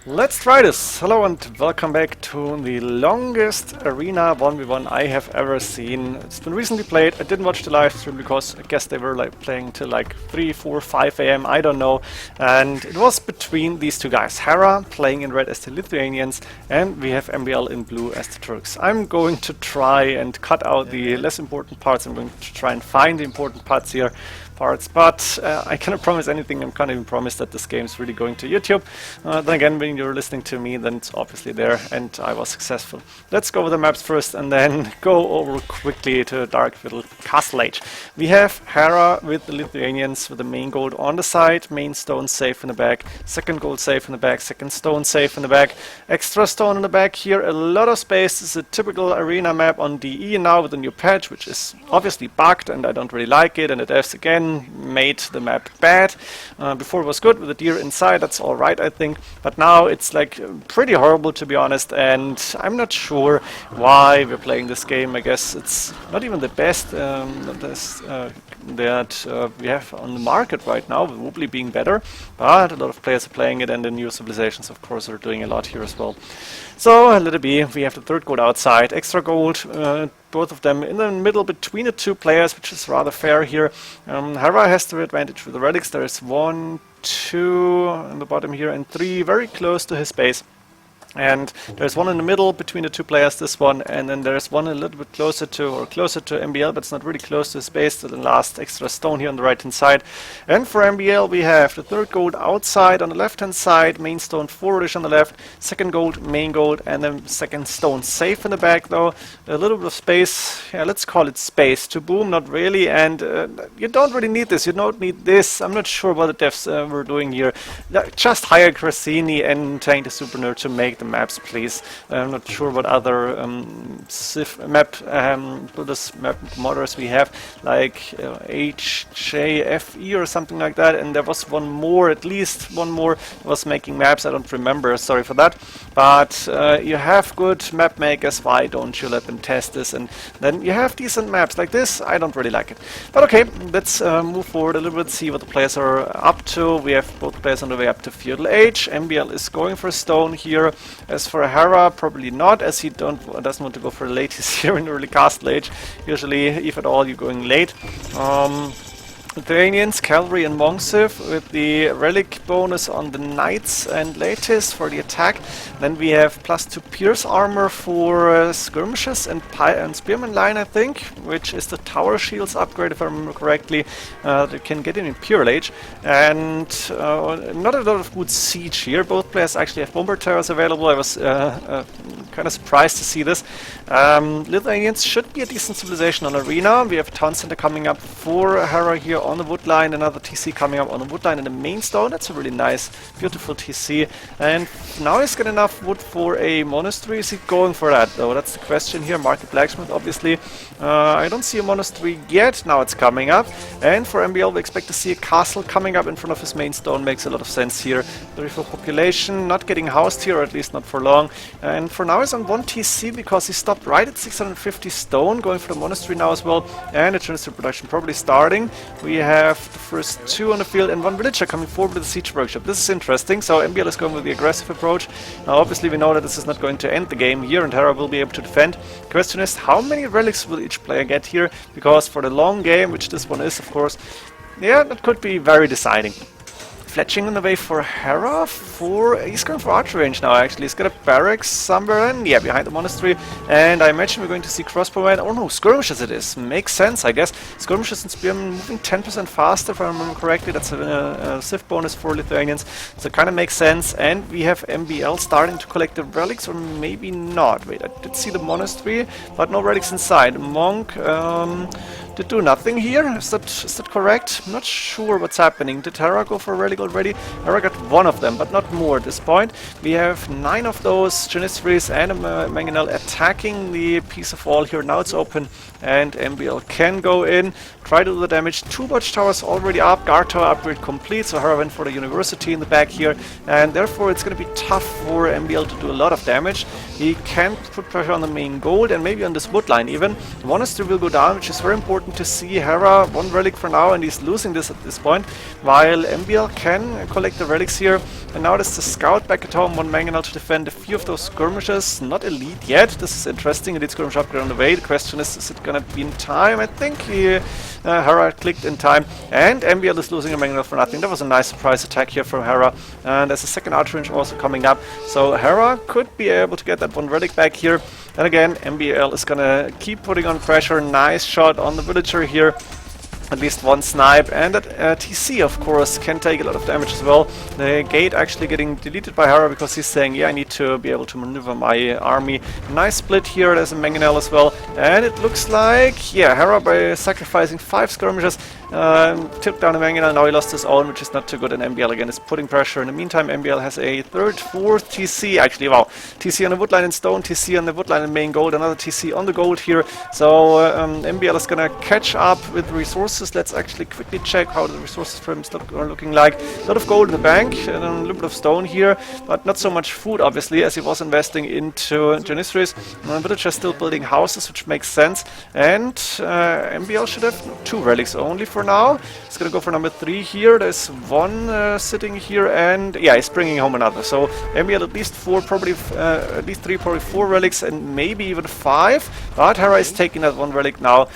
Let's try this! Hello and welcome back to the longest arena 1v1 I have ever seen. It's been recently played. I didn't watch the live stream because I guess they were like playing till like 3, 4, 5 AM, I don't know. And it was between these two guys. Hera playing in red as the Lithuanians, and we have MbL in blue as the Turks. I'm going to try and cut out the less important parts. I'm going to try and find the important parts here. But I cannot promise anything. I can't even promise that this game is really going to YouTube. Then again, when you're listening to me, then it's obviously there, and I was successful. Let's go over the maps first, and then go over quickly to Dark Fiddle Castle Age. We have Hera with the Lithuanians with the main gold on the side, main stone safe in the back, second gold safe in the back, second stone safe in the back, extra stone in the back here, a lot of space. This is a typical arena map on DE now with a new patch, which is obviously bugged, and I don't really like it, and it devs again made the map bad. Before it was good with the deer inside, that's alright I think, but now it's like pretty horrible to be honest, and I'm not sure why we're playing this game. I guess it's not even the best that we have on the market right now, with Wobbly being better, but a lot of players are playing it, and the new civilizations of course are doing a lot here as well. So let it be. We have the third gold outside, extra gold, both of them in the middle between the two players, which is rather fair here. Hera has the advantage with the relics. There is 1, 2 on the bottom here, and 3 very close to his base. And there's one in the middle between the two players, this one, and then there's one a little bit closer to MbL, but it's not really close to his base, to the last extra stone here on the right hand side. And for MbL we have the third gold outside on the left hand side, main stone forwardish on the left, second gold, main gold, and then second stone safe in the back though. A little bit of space, yeah, let's call it space to boom, not really, and you don't really need this, you don't need this. I'm not sure what the devs were doing here. Just hire Grassini and Tank the Super Nerd to make the maps, please. I'm not sure what other map modders we have, like HJFE or something like that, and there was one more, at least one more, was making maps. I don't remember, sorry for that. But you have good map makers, why don't you let them test this? And then you have decent maps like this. I don't really like it. But okay, let's move forward a little bit, see what the players are up to. We have both players on the way up to Feudal Age. MbL is going for a stone here. As for Hera, probably not, as he doesn't want to go for late. He's here in early Castle Age. Usually, if at all, you're going late. Lithuanians, Cavalry and Monksiv with the relic bonus on the Knights and Latest for the attack. Then we have +2 Pierce armor for skirmishes and Spearman line, I think, which is the tower shields upgrade if I remember correctly. They can get in Pure Age. And not a lot of good siege here. Both players actually have bomber towers available. I was kind of surprised to see this. Lithuanians should be a decent civilization on Arena. We have a town center coming up for Hera here on the wood line, another TC coming up on the wood line in the main stone. That's a really nice, beautiful TC. And now he's got enough wood for a monastery. Is he going for that though? That's the question here. Market Blacksmith, obviously. I don't see a monastery yet. Now it's coming up. And for MbL, we expect to see a castle coming up in front of his main stone. Makes a lot of sense here. 34 population, not getting housed here, or at least not for long. And for now he's on 1 TC because he stopped right at 650 stone, going for the monastery now as well. And the transfer production probably starting. We have the first 2 on the field and 1 villager coming forward with the siege workshop. This is interesting. So MbL is going with the aggressive approach. Now obviously we know that this is not going to end the game here, and Hera will be able to defend. The question is, how many relics will each player get here? Because for the long game, which this one is of course, yeah, that could be very deciding. Fletching on the way for Hera. He's going for archer range now actually. He's got a barracks somewhere in, yeah, behind the monastery. And I imagine we're going to see crossbowmen. Oh no, skirmishes it is. Makes sense, I guess. Skirmishes and spearmen moving 10% faster if I remember correctly. That's a civ bonus for Lithuanians. So it kind of makes sense. And we have MbL starting to collect the relics, or maybe not. Wait, I did see the monastery, but no relics inside. Monk did do nothing here. Is that correct? I'm not sure what's happening. Did Hera go for a relic already? Hera got 1 of them, but not more at this point. We have 9 of those Janissaries and a Mangonel attacking the piece of wall here. Now it's open, and MbL can go in, try to do the damage. 2 watchtowers already up, guard tower upgrade complete, so Hera went for the university in the back here, and therefore it's going to be tough for MbL to do a lot of damage. He can put pressure on the main gold and maybe on this wood line even. The monastery will go down, which is very important to see. Hera 1 relic for now, and he's losing this at this point, while MbL can can collect the relics here. And now there's the scout back at home, 1 mangonel to defend a few of those skirmishes. Not elite yet. This is interesting. Elite skirmish upgrade on the way. The question is it gonna be in time? I think Hera clicked in time. And MbL is losing a mangonel for nothing. That was a nice surprise attack here from Hera. And there's a second archer also coming up. So Hera could be able to get that 1 relic back here. Then again, MbL is gonna keep putting on pressure. Nice shot on the villager here. At least 1 snipe, and that TC of course can take a lot of damage as well. The gate actually getting deleted by Hera because he's saying, yeah, I need to be able to maneuver my army. Nice split here, there's a mangonel as well, and it looks like, yeah, Hera by sacrificing 5 skirmishes took down a mangonel. Now he lost his own, which is not too good, and MbL again is putting pressure. In the meantime, MbL has a 3rd, 4th TC, actually, wow. TC on the woodline and stone, TC on the woodline and main gold, another TC on the gold here. So MbL is gonna catch up with resources. Let's actually quickly check how the resources for him are looking like. A lot of gold in the bank, and a little bit of stone here, but not so much food, obviously, as he was investing into Genisris. Villagers still building houses, which makes sense. And MbL should have 2 relics only for now. He's gonna go for number 3 here. There's 1 sitting here, and yeah, he's bringing home another. So MbL at least 4, probably at least 3, probably 4 relics, and maybe even 5. But Hera is taking that 1 relic now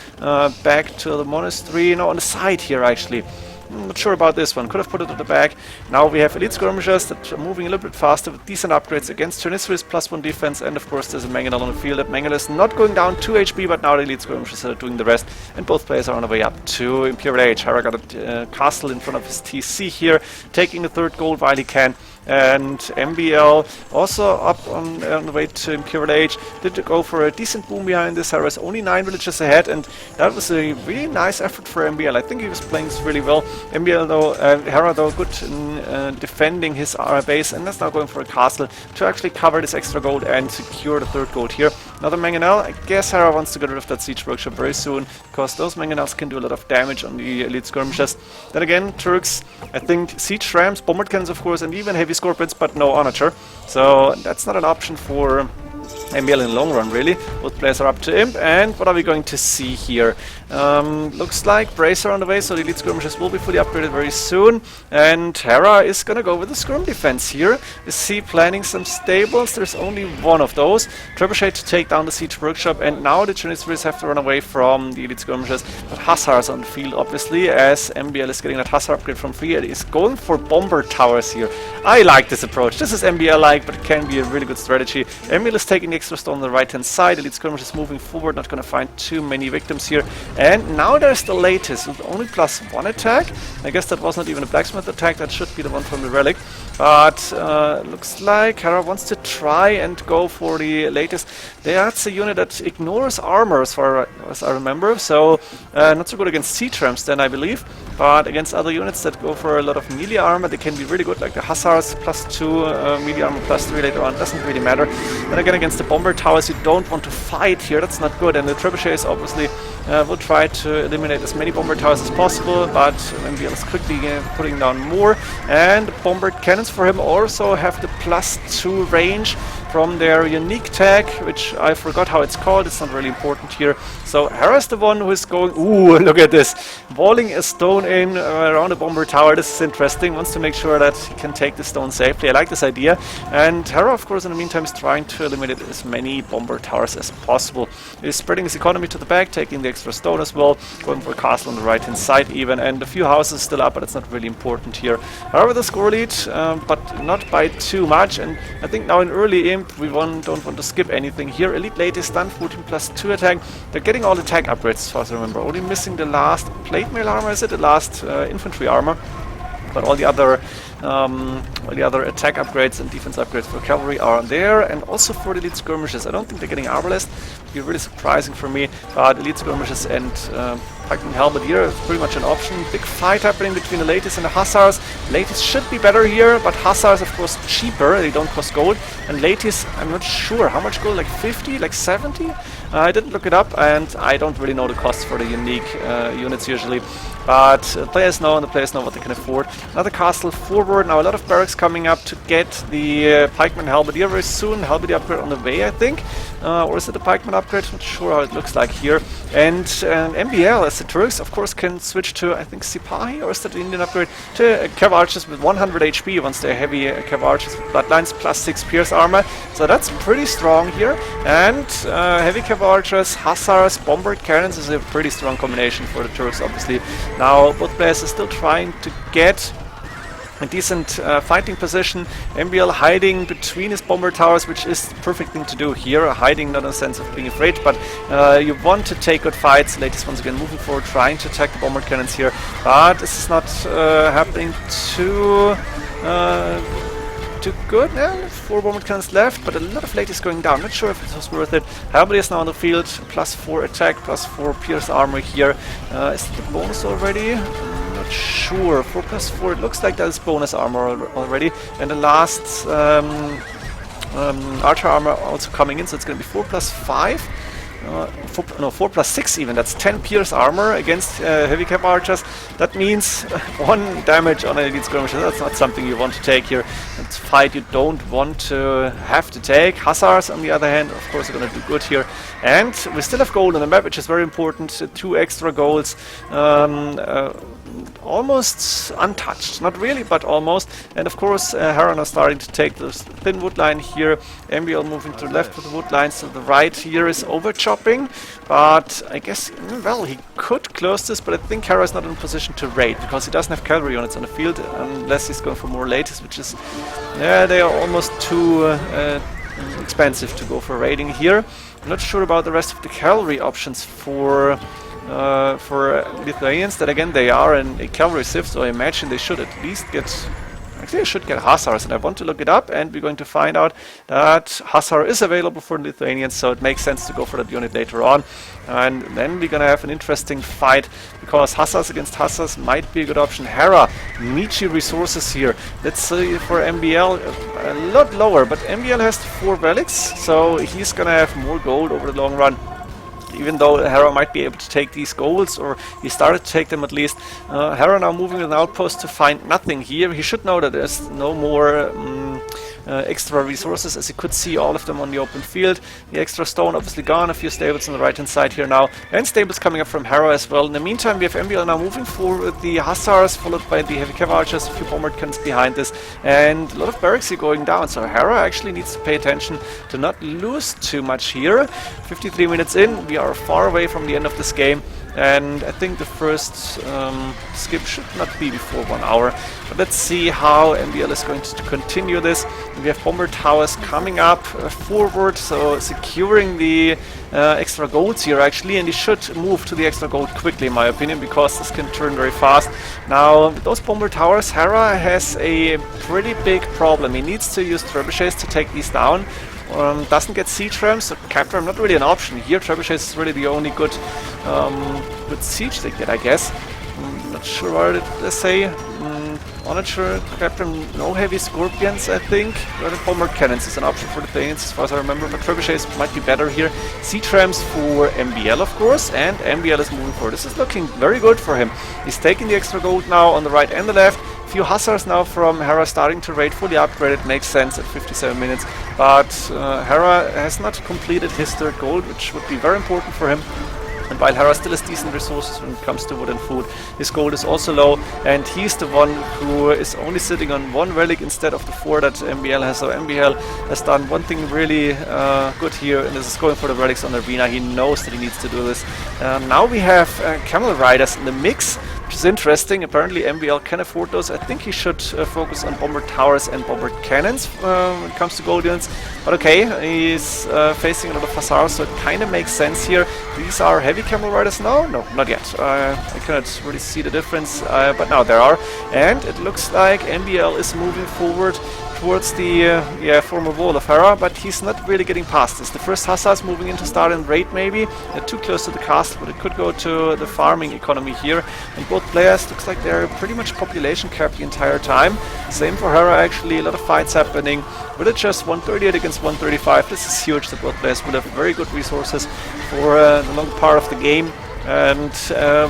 back to the monastery. No, on the side here actually. I'm not sure about this one. Could have put it at the back. Now we have elite skirmishers that are moving a little bit faster with decent upgrades against Genisris, +1 defense, and of course there's a mangonel on the field. That mangonel is not going down 2 HP, but now the elite skirmishers are doing the rest, and both players are on the way up to Imperial Age. Hera got a castle in front of his TC here, taking the 3rd gold while he can. And MbL also up on the way to Imperial Age. Did go for a decent boom behind this. Hera's only 9 villages ahead, and that was a really nice effort for MbL. I think he was playing this really well. MbL though, Hera though, good in defending his base, and that's now going for a castle to actually cover this extra gold and secure the 3rd gold here. Another mangonel. I guess Hera wants to get rid of that siege workshop very soon, because those mangonels can do a lot of damage on the elite skirmishers. Then again, Turks, I think siege rams, bombard cannons of course, and even heavy scorpions, but no onager. So that's not an option for MbL in the long run, really. Both players are up to Imp, and what are we going to see here? Looks like Bracer on the way, so the elite skirmishers will be fully upgraded very soon. And Hera is gonna go with the skirm defense here. Is he planning some stables? There's only 1 of those. Trebuchet to take down the siege workshop, and now the Genisris have to run away from the elite skirmishers. But Hussars on the field, obviously, as MbL is getting that Hussar upgrade from free. It is going for bomber towers here. I like this approach. This is MbL-like, but it can be a really good strategy. MbL is taking the extra stone on the right-hand side. Elite skirmishers moving forward, not gonna find too many victims here. And now there's the latest, with only +1 attack. I guess that was not even a blacksmith attack, that should be the one from the relic. But looks like Hera wants to try and go for the latest. That's a unit that ignores armor as far as I remember, so not so good against siege rams then, I believe. But against other units that go for a lot of melee armor, they can be really good, like the Hussars, +2, melee armor +3 later on, doesn't really matter. Then again, against the bomber towers, you don't want to fight here, that's not good. And the trebuchets obviously will try to eliminate as many bomber towers as possible, but MbL is quickly putting down more. And bomber cannons for him also have the +2 range from their unique tag, which I forgot how it's called, it's not really important here. So Hera's the one who is going, ooh, look at this, walling a stone in around a bomber tower. This is interesting, wants to make sure that he can take the stone safely. I like this idea. And Hera, of course, in the meantime is trying to eliminate as many bomber towers as possible. He's spreading his economy to the back, taking the extra stone as well, going for a castle on the right hand side even, and a few houses still up, but it's not really important here. However, the score lead, but not by too much, and I think now in early Imp we don't want to skip anything here. Elite late is done, 14 +2 attack. They're getting all the attack upgrades as far as I remember, only missing the last plate mail armor, is it? The last infantry armor. But all the other attack upgrades and defense upgrades for cavalry are there, and also for the elite skirmishers. I don't think they're getting arbalest. It'd be really surprising for me. But elite skirmishers and Viking helmet here is pretty much an option. Big fight happening between the Latists and the Hussars. Latists should be better here, but Hussars of course cheaper. They don't cost gold. And Latists, I'm not sure how much gold. Like 50, like 70. I didn't look it up, and I don't really know the costs for the unique units usually. but players know, and the players know what they can afford. Another castle forward. Now a lot of barracks coming up to get the pikeman halberdier very soon. Halberdier upgrade on the way, I think. Or is it a pikeman upgrade? Not sure how it looks like here. And MbL, as the Turks, of course, can switch to, I think, Sipahi, or is that the Indian upgrade? To Cav Archers with 100 HP once they're heavy Cav Archers with Bloodlines, plus 6 Pierce armor. So that's pretty strong here. And heavy Cav Archers, Hussars, Bombard Cannons is a pretty strong combination for the Turks, obviously. Now, both players are still trying to get a decent fighting position. MbL hiding between his bomber towers, which is the perfect thing to do here. Hiding not in a sense of being afraid, but you want to take good fights. Latest once again moving forward, trying to attack the bomber cannons here, but this is not happening too good. Yeah, 4 bomber cannons left, but a lot of late is going down. Not sure if it was worth it. Halberdier is now on the field, plus 4 attack, plus 4 pierce armor here. Is it the bonus already? Not sure. 4 plus 4, it looks like that is bonus armor already. And the last archer armor also coming in, so it's going to be 4 plus 5. 4 plus 6 even, that's 10 pierce armor against heavy Cav Archers. That means 1 damage on an elite skirmisher. That's not something you want to take here. It's a fight you don't want to have to take. Hussars, on the other hand, of course, are going to do good here. And we still have gold on the map, which is very important. 2 extra golds. Almost untouched, not really, but almost. And of course, Hera now starting to take this thin wood line here. MbL moving to the left with the wood lines, to the right here is over chopping. But I guess, well, he could close this, but I think Hera is not in a position to raid because he doesn't have cavalry units on the field unless he's going for more latest, which is, yeah, they are almost too expensive to go for raiding here. I'm not sure about the rest of the cavalry options for Lithuanians. That again, they are in a cavalry civ, so I imagine they should at least get... Actually, they should get Hussars, and I want to look it up, and we're going to find out that Hussar is available for Lithuanians, so it makes sense to go for that unit later on. And then we're going to have an interesting fight, because Hussars against Hussars might be a good option. Hera, Nietzsche resources here. Let's see for MbL, a lot lower, but MbL has 4 relics, so he's going to have more gold over the long run. Even though Hera might be able to take these golds, or he started to take them at least. Hera now moving with an outpost to find nothing here. He should know that there's no more extra resources, as you could see all of them on the open field. The extra stone obviously gone, a few stables on the right hand side here now, and stables coming up from Hera as well. In the meantime, we have MbL now moving forward with the Hussars, followed by the heavy Cav Archers, a few bombard cannons behind this, and a lot of barracks here going down, so Hera actually needs to pay attention to not lose too much here. 53 minutes in, we are far away from the end of this game, and I think the first skip should not be before 1 hour. But let's see how MbL is going to continue this. We have bomber towers coming up forward, so securing the extra golds here actually, and he should move to the extra gold quickly in my opinion, because this can turn very fast. Now, with those bomber towers, Hera has a pretty big problem. He needs to use trebuchets to take these down. Doesn't get siege rams, so capture not really an option here. Trebuchets is really the only good siege they get, I guess. Not sure what they say. Not sure. Capture no heavy scorpions, I think. But bomber cannons is an option for the planes, as far as I remember. But trebuchets might be better here. Siege rams for MbL, of course, and MbL is moving forward. This is looking very good for him. He's taking the extra gold now on the right and the left. Few Hussars now from Hera starting to raid, fully upgraded, makes sense at 57 minutes, but Hera has not completed his 3rd gold, which would be very important for him. And while Hera still has decent resources when it comes to wood and food, his gold is also low, and he's the one who is only sitting on 1 relic instead of the 4 that MbL has. So MbL has done one thing really good here, and this is going for the relics on the arena. He knows that he needs to do this. Now we have camel riders in the mix, which is interesting. Apparently MbL can afford those. I think he should focus on bomber towers and bomber cannons when it comes to gold units. But okay, he's facing a lot of Hussars, so it kind of makes sense here. These are heavy camel riders now? No, not yet. I cannot really see the difference, but now there are. And it looks like MbL is moving forward towards the former wall of Hera, but he's not really getting past this. The first Hussars moving in to start and raid maybe. They're too close to the castle, but it could go to the farming economy here. And both players looks like they're pretty much population capped the entire time. Same for Hera actually, a lot of fights happening. Villagers 138 against 135. This is huge that both players will have very good resources for the long part of the game. And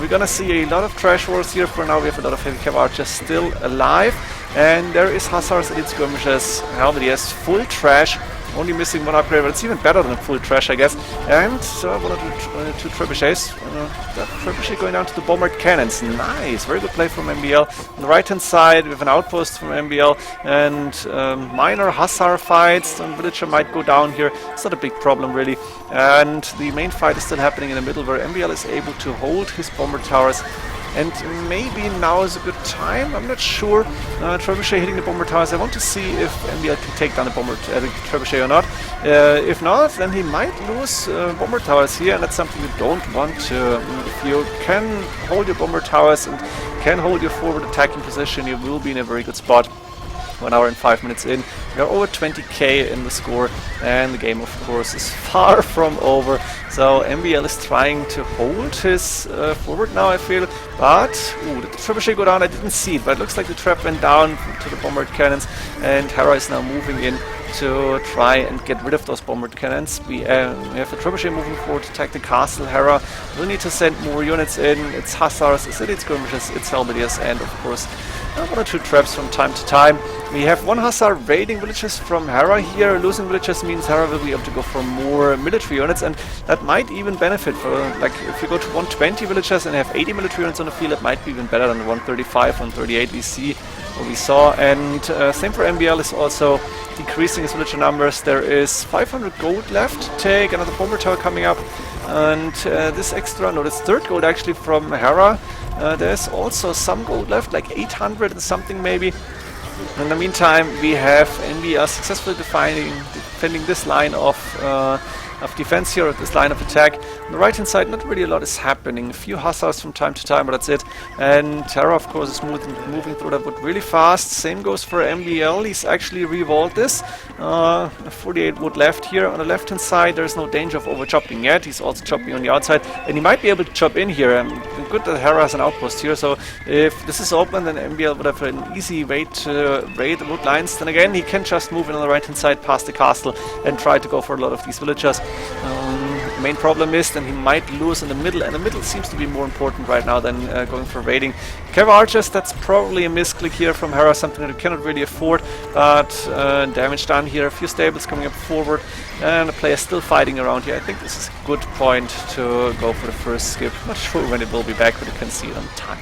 we're gonna see a lot of trash wars here. For now we have a lot of heavy cav archers still alive. And there is Hussars, elite skirmishes, Halberdiers, full trash. Only missing one upgrade, but it's even better than full trash, I guess. And one or two trebuchets. That trebuchet going down to the bombard cannons. Nice, very good play from MbL. On the right-hand side, we have an outpost from MbL, and minor Hussar fights. Some villager might go down here. It's not a big problem, really. And the main fight is still happening in the middle, where MbL is able to hold his bomber towers. And maybe now is a good time, I'm not sure. Trebuchet hitting the bomber towers. I want to see if MbL can take down the trebuchet or not. If not, then he might lose bomber towers here, and that's something you don't want to. If you can hold your bomber towers and can hold your forward attacking position, you will be in a very good spot. 1 hour and 5 minutes in, we are over 20k in the score, and the game, of course, is far from over. So MbL is trying to hold his forward now, I feel, but did the trebuchet go down? I didn't see it, but it looks like the trap went down to the bombard cannons, and Hera is now moving in to try and get rid of those bombard cannons. We have a trebuchet moving forward to attack the castle. Hera will need to send more units in. It's Hussars, it's elite skirmishes, it's Halberdiers, and of course 1 or 2 traps from time to time. We have 1 Hussar raiding villages from Hera here. Losing villages means Hera will be able to go for more military units, and that might even benefit for, like, if you go to 120 villages and have 80 military units on the field, it might be even better than the 135, 138 we saw. And same for MbL is also decreasing his villager numbers. There is 500 gold left. Take another bomber tower coming up, and this extra, no, this third gold actually from Hera. There's also some gold left, like 800 and something maybe. In the meantime, we have MbL successfully defending this line of defense here, this line of attack. On the right hand side, not really a lot is happening. A few Hussars from time to time, but that's it. And Hera, of course, is moving through that wood really fast. Same goes for MbL. He's actually revolved this. 48 wood left here. On the left hand side, there's no danger of over chopping yet. He's also chopping on the outside, and he might be able to chop in here. Good that Hera has an outpost here, so if this is open, then MbL would have an easy way to raid the wood lines. Then again, he can just move in on the right hand side past the castle and try to go for a lot of these villagers. The main problem is then he might lose in the middle, and the middle seems to be more important right now than going for raiding. Cav archers, that's probably a misclick here from Hera, something that you cannot really afford, but damage done here. A few stables coming up forward, and the player still fighting around here. I think this is a good point to go for the first skip. Not sure when it will be back, but you can see it on time.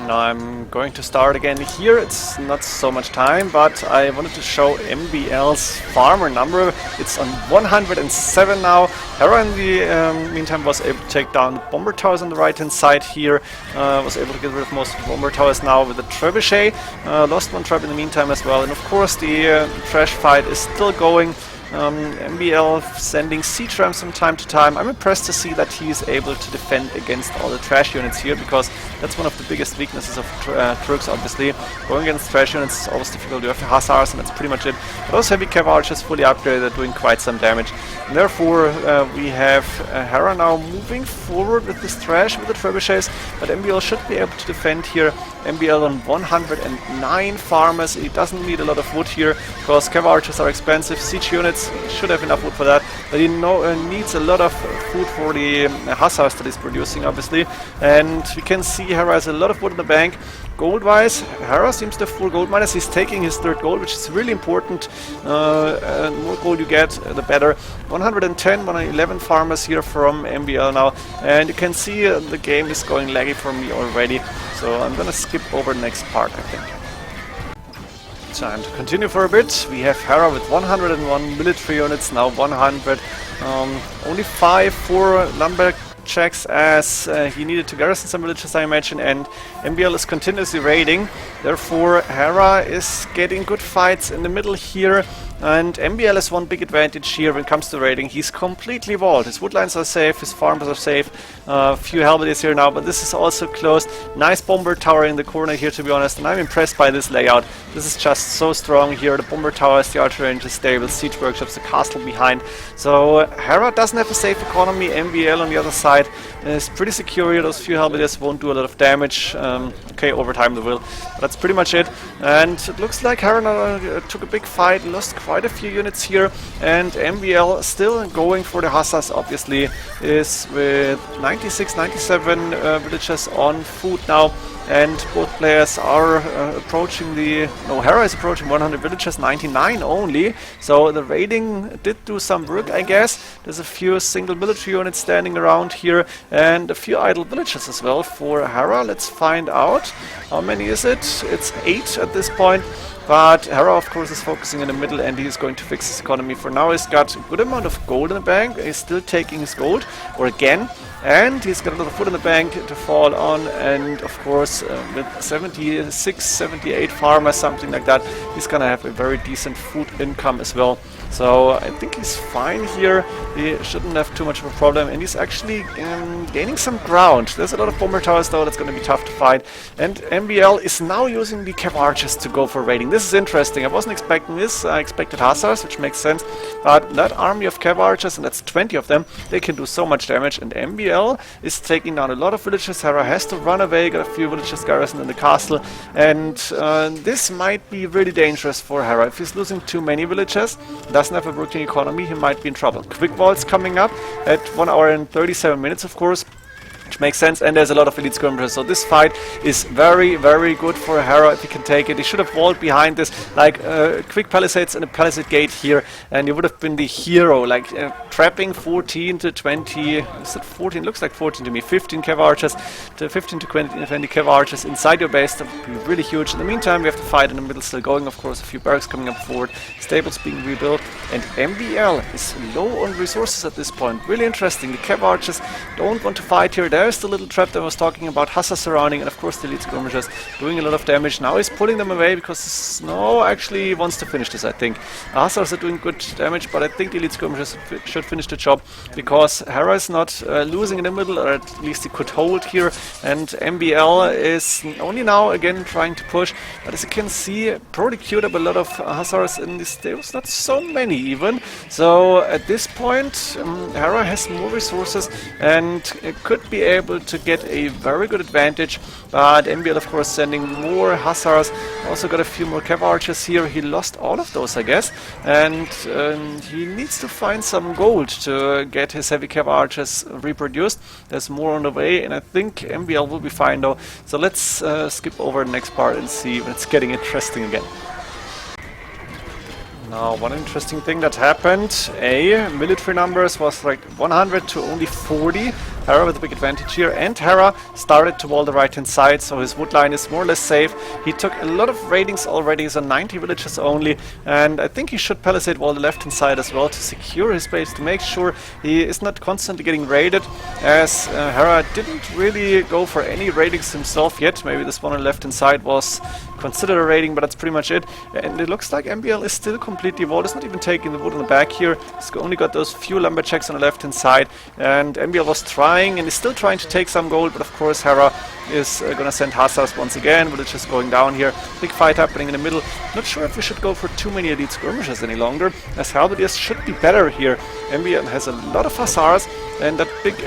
Now I'm going to start again here. It's not so much time, but I wanted to show MbL's farmer number. It's on 107 now. Hera in the meantime was able to take down the bomber towers on the right hand side here. Was able to get rid of most of the bomber towers now with the trebuchet. Lost 1 trap in the meantime as well. And of course the trash fight is still going. MbL sending siege rams from time to time. I'm impressed to see that he is able to defend against all the trash units here, because that's one of the biggest weaknesses of Turks, obviously. Going against trash units is always difficult. You have the Hussars, and that's pretty much it. But those heavy cav archers fully upgraded are doing quite some damage. And therefore, we have Hera now moving forward with this trash with the trebuchets, but MbL should be able to defend here. MbL on 109 farmers. He doesn't need a lot of wood here, because cav archers are expensive. Siege units should have enough wood for that, but he needs a lot of food for the Hussars that he's producing, obviously. And we can see Hera has a lot of wood in the bank. Gold-wise, Hera seems to have 4 gold minus. He's taking his 3rd gold, which is really important. The more gold you get, the better. 110, 111 farmers here from MbL now, and you can see the game is going laggy for me already. So I'm gonna skip over the next part, I think. Time to continue for a bit. We have Hera with 101 military units, now 100. Only 5 for lumber checks, as he needed to garrison some villages, I imagine, and MbL is continuously raiding. Therefore, Hera is getting good fights in the middle here. And MbL has one big advantage here when it comes to raiding. He's completely walled. His woodlines are safe, his farmers are safe. A few Halberdiers here now, but this is also closed. Nice bomber tower in the corner here, to be honest, and I'm impressed by this layout. This is just so strong here. The bomber towers, the archer ranges, stables, siege workshops, the castle behind. So Hera doesn't have a safe economy. MbL on the other side is pretty secure here. Those few Halberdiers won't do a lot of damage. Okay, over time they will. But that's pretty much it. And it looks like Hera took a big fight, lost quite quite a few units here, and MbL still going for the Hussars, obviously, is with 96, 97 villagers on food now. And both players are approaching the... No, Hera is approaching 100 villagers, 99 only. So the raiding did do some work, I guess. There's a few single military units standing around here and a few idle villagers as well for Hera. Let's find out. How many is it? It's 8 at this point. But Hera, of course, is focusing in the middle, and he's going to fix his economy. For now, he's got a good amount of gold in the bank. He's still taking his gold, or again. And he's got a lot of food in the bank to fall on, and of course with 76, 78 farmers, something like that, he's gonna have a very decent food income as well. So I think he's fine here. He shouldn't have too much of a problem, and he's actually gaining some ground. There's a lot of bomber towers though, that's going to be tough to fight. And MbL is now using the Cav Archers to go for raiding. This is interesting. I wasn't expecting this. I expected Hussars, which makes sense. But that army of Cav Archers, and that's 20 of them, they can do so much damage. And MbL is taking down a lot of villages. Hera has to run away, got a few villages garrisoned in the castle. And this might be really dangerous for Hera. If he's losing too many villages, doesn't have a working economy, he might be in trouble. Quick Vault's coming up at 1 hour and 37 minutes, of course, which makes sense, and there's a lot of elite skirmishers, so this fight is very, very good for Hera if he can take it. He should have walled behind this, like quick palisades and a palisade gate here, and he would have been the hero, like trapping 14 to 20, is it 14? Looks like 14 to me, 15 Cav Archers, to 15 to 20 Cav Archers inside your base. That would be really huge. In the meantime, we have the fight in the middle still going, of course, a few barracks coming up forward, stables being rebuilt, and MbL is low on resources at this point. Really interesting. The Cav Archers don't want to fight here. There's the little trap that I was talking about, Hussar surrounding, and of course the elite skirmishers doing a lot of damage. Now he's pulling them away because Snow actually wants to finish this, I think. Hussars are doing good damage, but I think the elite skirmishers should finish the job because Hera is not losing in the middle, or at least he could hold here, and MbL is only now again trying to push, but as you can see, probably queued up a lot of Hussars in these stables, not so many even. So at this point, Hera has more resources and could be able to get a very good advantage, but MbL of course sending more Hussars, also got a few more Cav Archers here. He lost all of those, I guess, and he needs to find some gold to get his heavy Cav Archers reproduced. There's more on the way, and I think MbL will be fine though. So let's skip over the next part and see when it's getting interesting again. Now, one interesting thing that happened, military numbers was like 100 to only 40. Hera with a big advantage here, and Hera started to wall the right hand side, so his wood line is more or less safe. He took a lot of raidings already, so 90 villages only, and I think he should palisade wall the left hand side as well to secure his base, to make sure he is not constantly getting raided, as Hera didn't really go for any raidings himself yet. Maybe this one on the left hand side was considered a raiding, but that's pretty much it. And it looks like MbL is still completely walled. It's not even taking the wood on the back here. He's only got those few lumberjacks on the left hand side, and MbL was trying and is still trying to take some gold, but of course Hera is gonna send Hussars once again. Villages going down here. Big fight happening in the middle. Not sure if we should go for too many elite skirmishers any longer, as Halberdiers should be better here. MbL has a lot of Hussars, and that big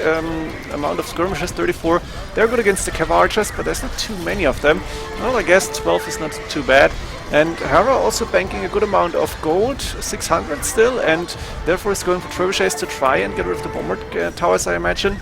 amount of skirmishers, 34, they're good against the Cav Archers, but there's not too many of them. Well, I guess 12 is not too bad. And Hera also banking a good amount of gold, 600 still, and therefore is going for trebuchets to try and get rid of the bomber towers, I imagine.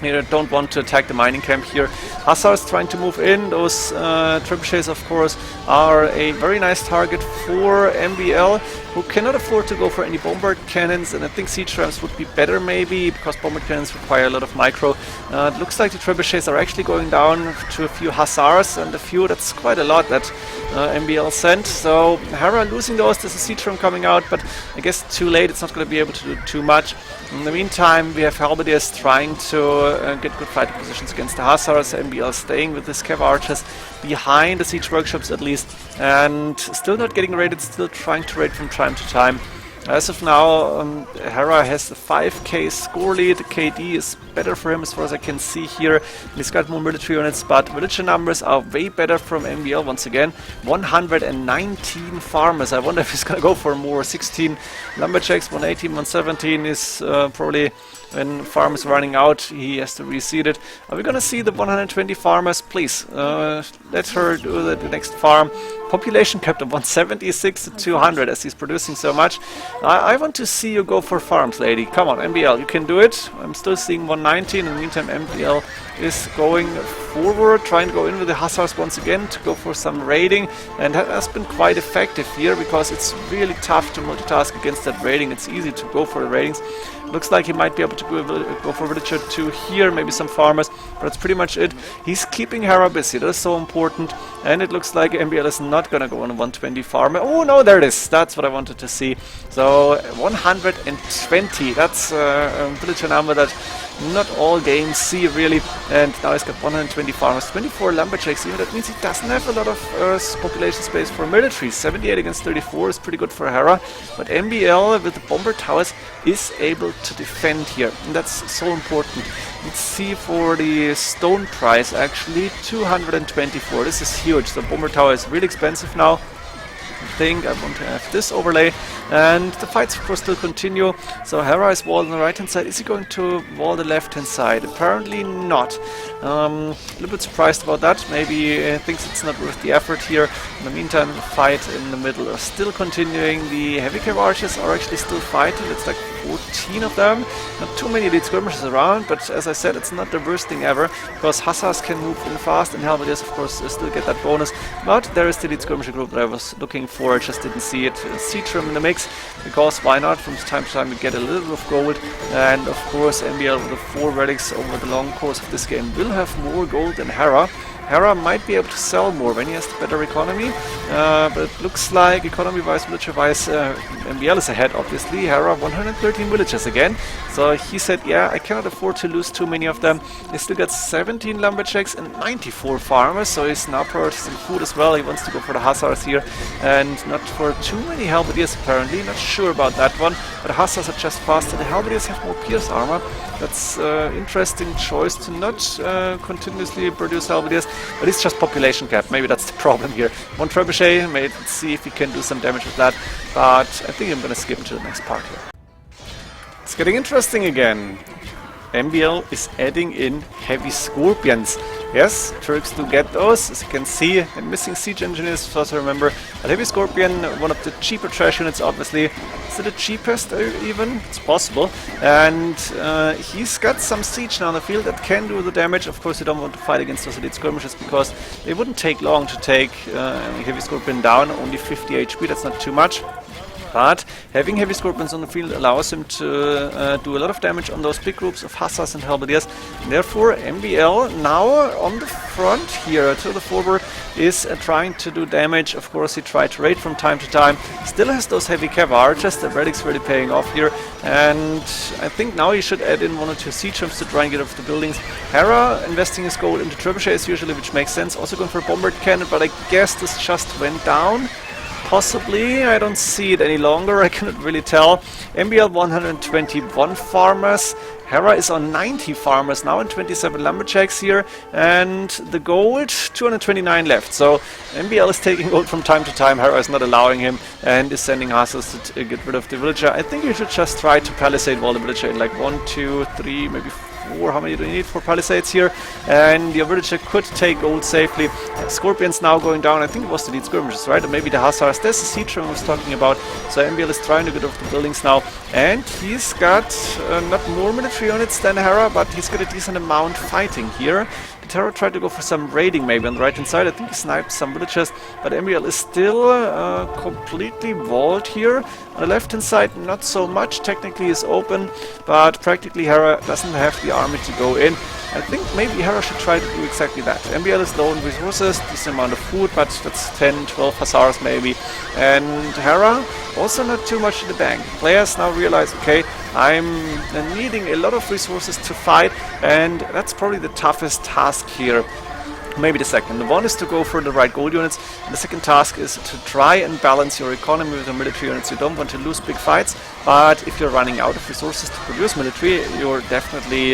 You don't want to attack the mining camp here. Hussars trying to move in. Those trebuchets, of course, are a very nice target for MbL, who cannot afford to go for any bombard cannons, and I think siege rams would be better maybe, because bombard cannons require a lot of micro. It looks like the trebuchets are actually going down to a few Hussars, and a few, that's quite a lot that MbL sent. So Hera losing those. There's a siege ram coming out, but I guess too late, it's not going to be able to do too much. In the meantime, we have Halberdiers trying to get good fighting positions against the Hussars. MbL staying with his Cav Archers behind the siege workshops at least, and still not getting raided, still trying to raid from time to time. As of now, Hera has a 5k score lead. The KD is better for him as far as I can see here. He's got more military units, but villager numbers are way better from MbL once again. 119 farmers. I wonder if he's gonna go for more. 16 lumberjacks, 118, 117 is probably... When farm is running out, he has to reseed it. Are we gonna see the 120 farmers? Please, let her do the next farm. Population kept at 176 to 200 as he's producing so much. I want to see you go for farms, lady. Come on, MbL, you can do it. I'm still seeing 119. In the meantime, MbL is going forward, trying to go in with the hussars once again to go for some raiding, and that has been quite effective here because it's really tough to multitask against that raiding. It's easy to go for the raidings. Looks like he might be able to go for villager 2 here, maybe some farmers, but that's pretty much it. He's keeping Hera busy, that is so important, and it looks like MbL is not gonna go on a 120 farmer. Oh no, there it is, that's what I wanted to see. So 120, that's a villager number that not all games see really, and now he's got 120 farmers, 24 lumberjacks even. That means he doesn't have a lot of population space for military. 78 against 34 is pretty good for Hera, but MbL with the bomber towers is able to defend here, and that's so important. Let's see for the stone price, actually 224. This is huge. The bomber tower is really expensive now. I think I want to have this overlay, and the fights of course still continue. So Hera is walled on the right hand side. Is he going to wall the left hand side? Apparently not. A little bit surprised about that. Maybe thinks it's not worth the effort here. In the meantime, the fight in the middle is still continuing. The heavy cav archers are actually still fighting. It's like 14 of them. Not too many elite skirmishers around, but as I said, it's not the worst thing ever, because hussars can move in fast, and halberdiers of course still get that bonus. But there is the elite skirmisher group that I was looking for. I just didn't see it. Sea trim in the mix, because why not? From time to time we get a little bit of gold, and of course MbL with the 4 relics over the long course of this game will have more gold than Hera. Hera might be able to sell more when he has the better economy, but it looks like economy-wise, villager-wise, MbL is ahead, obviously. Hera 113 villagers again, so he said, yeah, I cannot afford to lose too many of them. He still got 17 lumberjacks and 94 farmers, so he's now prioritizing food as well. He wants to go for the hussars here, and not for too many halberdiers apparently. Not sure about that one, but hussars are just faster. The halberdiers have more pierce armor. That's an interesting choice to not continuously produce halberdiers, but it's just population cap. Maybe that's the problem here. One trebuchet, let's see if we can do some damage with that, but I think I'm gonna skip to the next part here. It's getting interesting again. MbL is adding in heavy scorpions. Yes, Turks do get those. As you can see, I'm missing siege engineers, first I remember. But heavy scorpion, one of the cheaper trash units, obviously. Is it the cheapest even? It's possible. And he's got some siege now on the field that can do the damage. Of course, you don't want to fight against those elite skirmishers, because they wouldn't take long to take heavy scorpion down. Only 50 HP, that's not too much. But having heavy scorpions on the field allows him to do a lot of damage on those big groups of hussars and halberdiers. And therefore, MbL now on the front here to the forward is trying to do damage. Of course, he tried to raid from time to time. Still has those heavy cav archers. The relic's really paying off here. And I think now he should add in 1 or 2 siege trims to try and get off the buildings. Hera investing his gold into trebuchets usually, which makes sense. Also going for a bombard cannon, but I guess this just went down. Possibly, I don't see it any longer, I cannot really tell. MbL 121 farmers, Hera is on 90 farmers now and 27 lumberjacks here, and the gold 229 left. So MbL is taking gold from time to time, Hera is not allowing him, and is sending hussars to get rid of the villager. I think you should just try to palisade wall the villager in like 1, 2, 3, maybe 4. How many do you need for palisades here? And your villager could take gold safely. Scorpions now going down. I think it was the lead skirmishers, right? Or maybe the hussars. There's the siege trim I was talking about. So MbL is trying to get off the buildings now. And he's got not more military units than Hera, but he's got a decent amount fighting here. Hera tried to go for some raiding maybe on the right hand side. I think he sniped some villagers, but MbL is still completely walled here. On the left hand side not so much. Technically is open, but practically Hera doesn't have the army to go in. I think maybe Hera should try to do exactly that. MbL is low on resources, decent amount of food, but that's 10, 12 hussars maybe. And Hera also not too much in the bank. Players now realize, okay, I'm needing a lot of resources to fight, and that's probably the toughest task here. Maybe the second. The one is to go for the right gold units, and the second task is to try and balance your economy with the military units. You don't want to lose big fights, but if you're running out of resources to produce military, you're definitely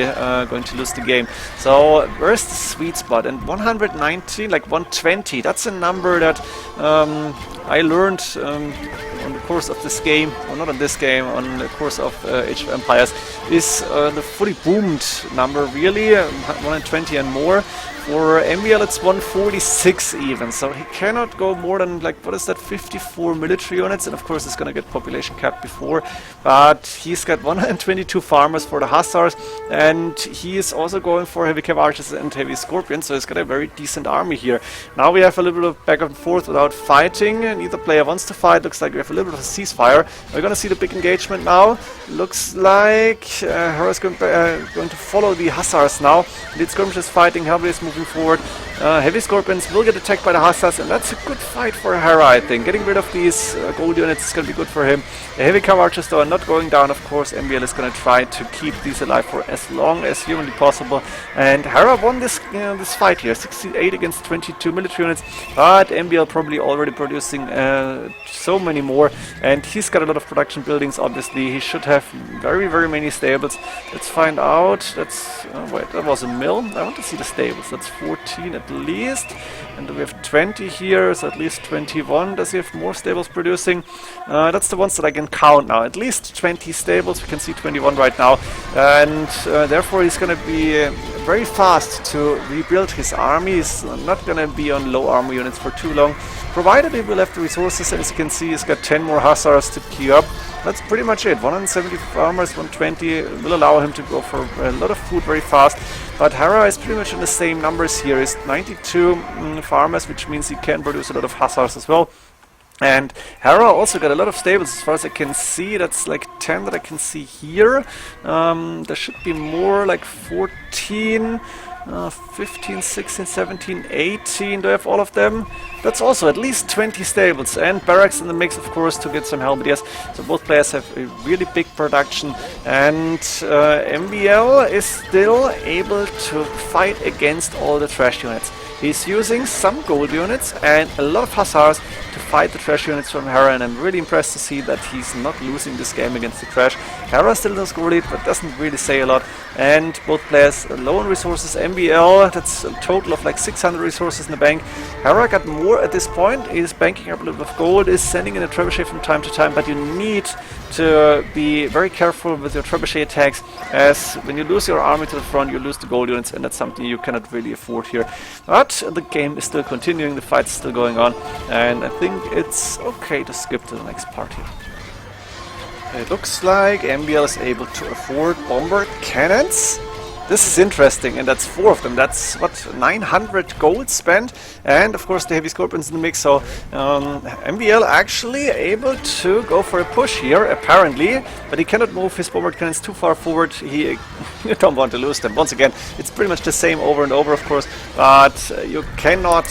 going to lose the game. So where's the sweet spot? And 190, like 120, that's a number that I learned on the course of this game, or not on this game, on the course of Age of Empires, is the fully boomed number, really, 120 and more. For MbL it's 146 even, so he cannot go more than, like, what is that, 54 military units, and of course he's gonna get population cap before, but he's got 122 farmers for the Hussars, and he is also going for heavy cav archers and heavy scorpions, so he's got a very decent army here. Now we have a little bit of back and forth without fighting, neither player wants to fight. Looks like we have a little bit of a ceasefire. We're gonna see the big engagement now. Looks like Hera's going to follow the Hussars now. Lead skirmish is fighting, Cavalry is moving forward. Heavy Scorpions will get attacked by the Hussars, and that's a good fight for Hera, I think. Getting rid of these gold units is going to be good for him. The heavy cav archers, though, are not going down, of course. MbL is going to try to keep these alive for as long as humanly possible. And Hera won this this fight here, 68 against 22 military units, but MbL probably already producing so many more, and he's got a lot of production buildings, obviously. He should have very, very many stables. Let's find out. That's, wait, that was a mill. I want to see the stables. That's 14 at least, and we have 20 here, so at least 21. Does he have more stables producing? That's the ones that I can count now. At least 20 stables. We can see 21 right now, and therefore he's going to be very fast to rebuild his army. He's not going to be on low armor units for too long, provided he will have the resources. And as you can see, he's got 10 more Hussars to queue up. That's pretty much it. 170 farmers, 120 will allow him to go for a lot of food very fast. But Hera is pretty much in the same numbers here. He's 92 farmers, which means he can produce a lot of Hussars as well. And Hera also got a lot of stables, as far as I can see. That's like 10 that I can see here. There should be more, like 14, 15, 16, 17, 18. Do I have all of them? That's also at least 20 stables, and barracks in the mix, of course, to get some halberdiers. So both players have a really big production, and MbL is still able to fight against all the trash units. He's using some gold units and a lot of Hussars to fight the trash units from Hera, and I'm really impressed to see that he's not losing this game against the trash. Hera still does score lead, but doesn't really say a lot, and both players are low on resources. MbL, that's a total of like 600 resources in the bank. Hera got more at this point. He's banking up a little bit of gold, is sending in a trebuchet from time to time, but you need to be very careful with your trebuchet attacks, as when you lose your army to the front, you lose the gold units, and that's something you cannot really afford here. But the game is still continuing, the fight is still going on, and I think it's okay to skip to the next part here. It looks like MbL is able to afford bombard cannons. This is interesting, and that's 4 of them. That's, what, 900 gold spent, and of course the heavy scorpions in the mix. So MbL actually able to go for a push here, apparently, but he cannot move his bombard cannons too far forward. You don't want to lose them. Once again, it's pretty much the same over and over, of course, but you cannot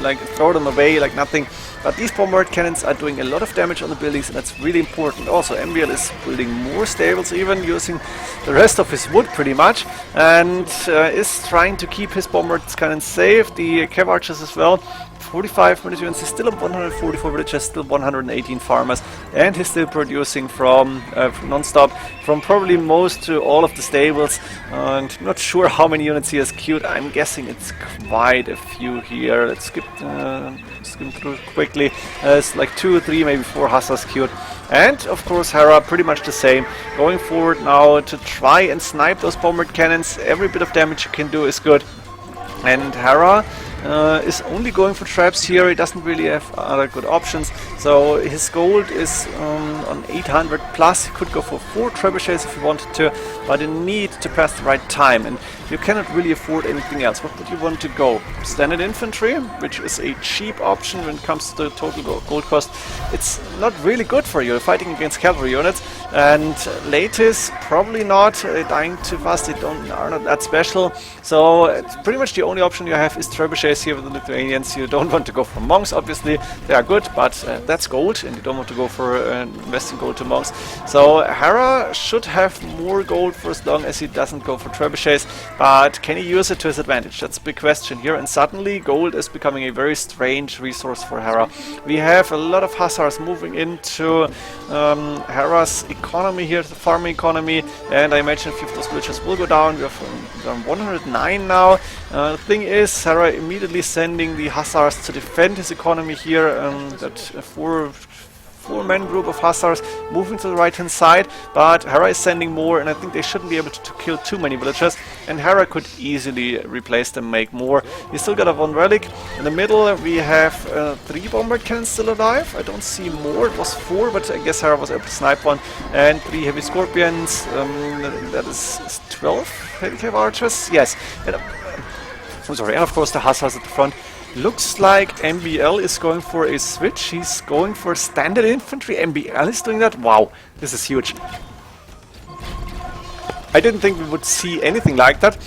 like throw them away like nothing. But these bombard cannons are doing a lot of damage on the buildings, and that's really important. Also, MbL is building more stables, even using the rest of his wood pretty much, and is trying to keep his bombard cannons safe. The cav archers as well. 45 military units, he's still at 144 villagers, still 118 farmers, and he's still producing from non-stop from probably most to all of the stables. And not sure how many units he has queued. I'm guessing it's quite a few here. Let's skim through quickly. It's like 2 or 3, maybe 4 Hussars queued. And of course Hera pretty much the same, going forward now to try and snipe those bombard cannons. Every bit of damage you can do is good. And Hera is only going for traps here. He doesn't really have other good options, so his gold is on 800 plus. He could go for 4 trebuchets if he wanted to, but you need to pass the right time, and you cannot really afford anything else. What would you want to go? Standard infantry, which is a cheap option when it comes to the total gold cost. It's not really good for you fighting against cavalry units, and Latis probably not. Dying too fast, they are not that special, so it's pretty much the only option you have is trebuchets here with the Lithuanians. You don't want to go for monks, obviously. They are good, but that's gold, and you don't want to go for investing gold to monks. So Hera should have more gold for as long as he doesn't go for trebuchets, but can he use it to his advantage? That's a big question here, and suddenly gold is becoming a very strange resource for Hera. We have a lot of Hussars moving into Hera's economy here, the farming economy, and I imagine a few of those villages will go down. We have 109 now. The thing is, Hera immediately sending the Hussars to defend his economy here. That 4-man group of Hussars moving to the right hand side, but Hera is sending more, and I think they shouldn't be able to kill too many villagers, and Hera could easily replace them, make more. We still got a 1 relic. In the middle we have 3 bombard cannons still alive. I don't see more, it was 4, but I guess Hera was able to snipe one, and 3 heavy scorpions, that is 12 heavy cav archers, yes. And, I'm sorry, and of course the Hussars at the front. Looks like MbL is going for a switch. He's going for standard infantry. MbL is doing that? Wow, this is huge. I didn't think we would see anything like that.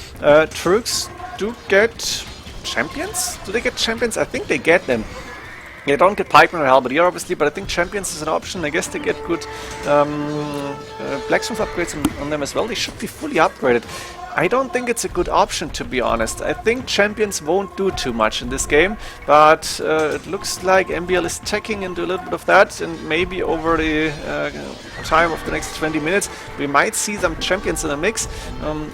Turks do get champions? Do they get champions? I think they get them. They don't get pikemen or halberdier obviously, but I think champions is an option. I guess they get good blacksmith upgrades on them as well. They should be fully upgraded. I don't think it's a good option, to be honest. I think champions won't do too much in this game, but it looks like MbL is checking into a little bit of that, and maybe over the time of the next 20 minutes we might see some champions in the mix.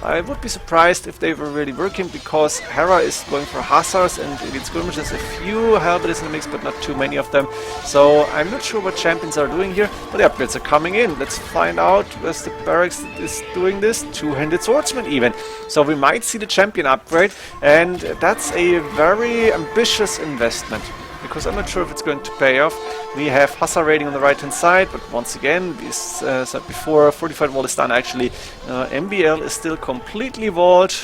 I would be surprised if they were really working, because Hera is going for Hussars and elite skirmishers, a few halberdiers in the mix, but not too many of them. So I'm not sure what champions are doing here, but the upgrades are coming in. Let's find out as the barracks is doing this. Two-handed swordsman even. So we might see the champion upgrade, and that's a very ambitious investment, because I'm not sure if it's going to pay off. We have Hussar raiding on the right hand side, but once again, as said before, fortified wall is done actually. MbL is still completely walled,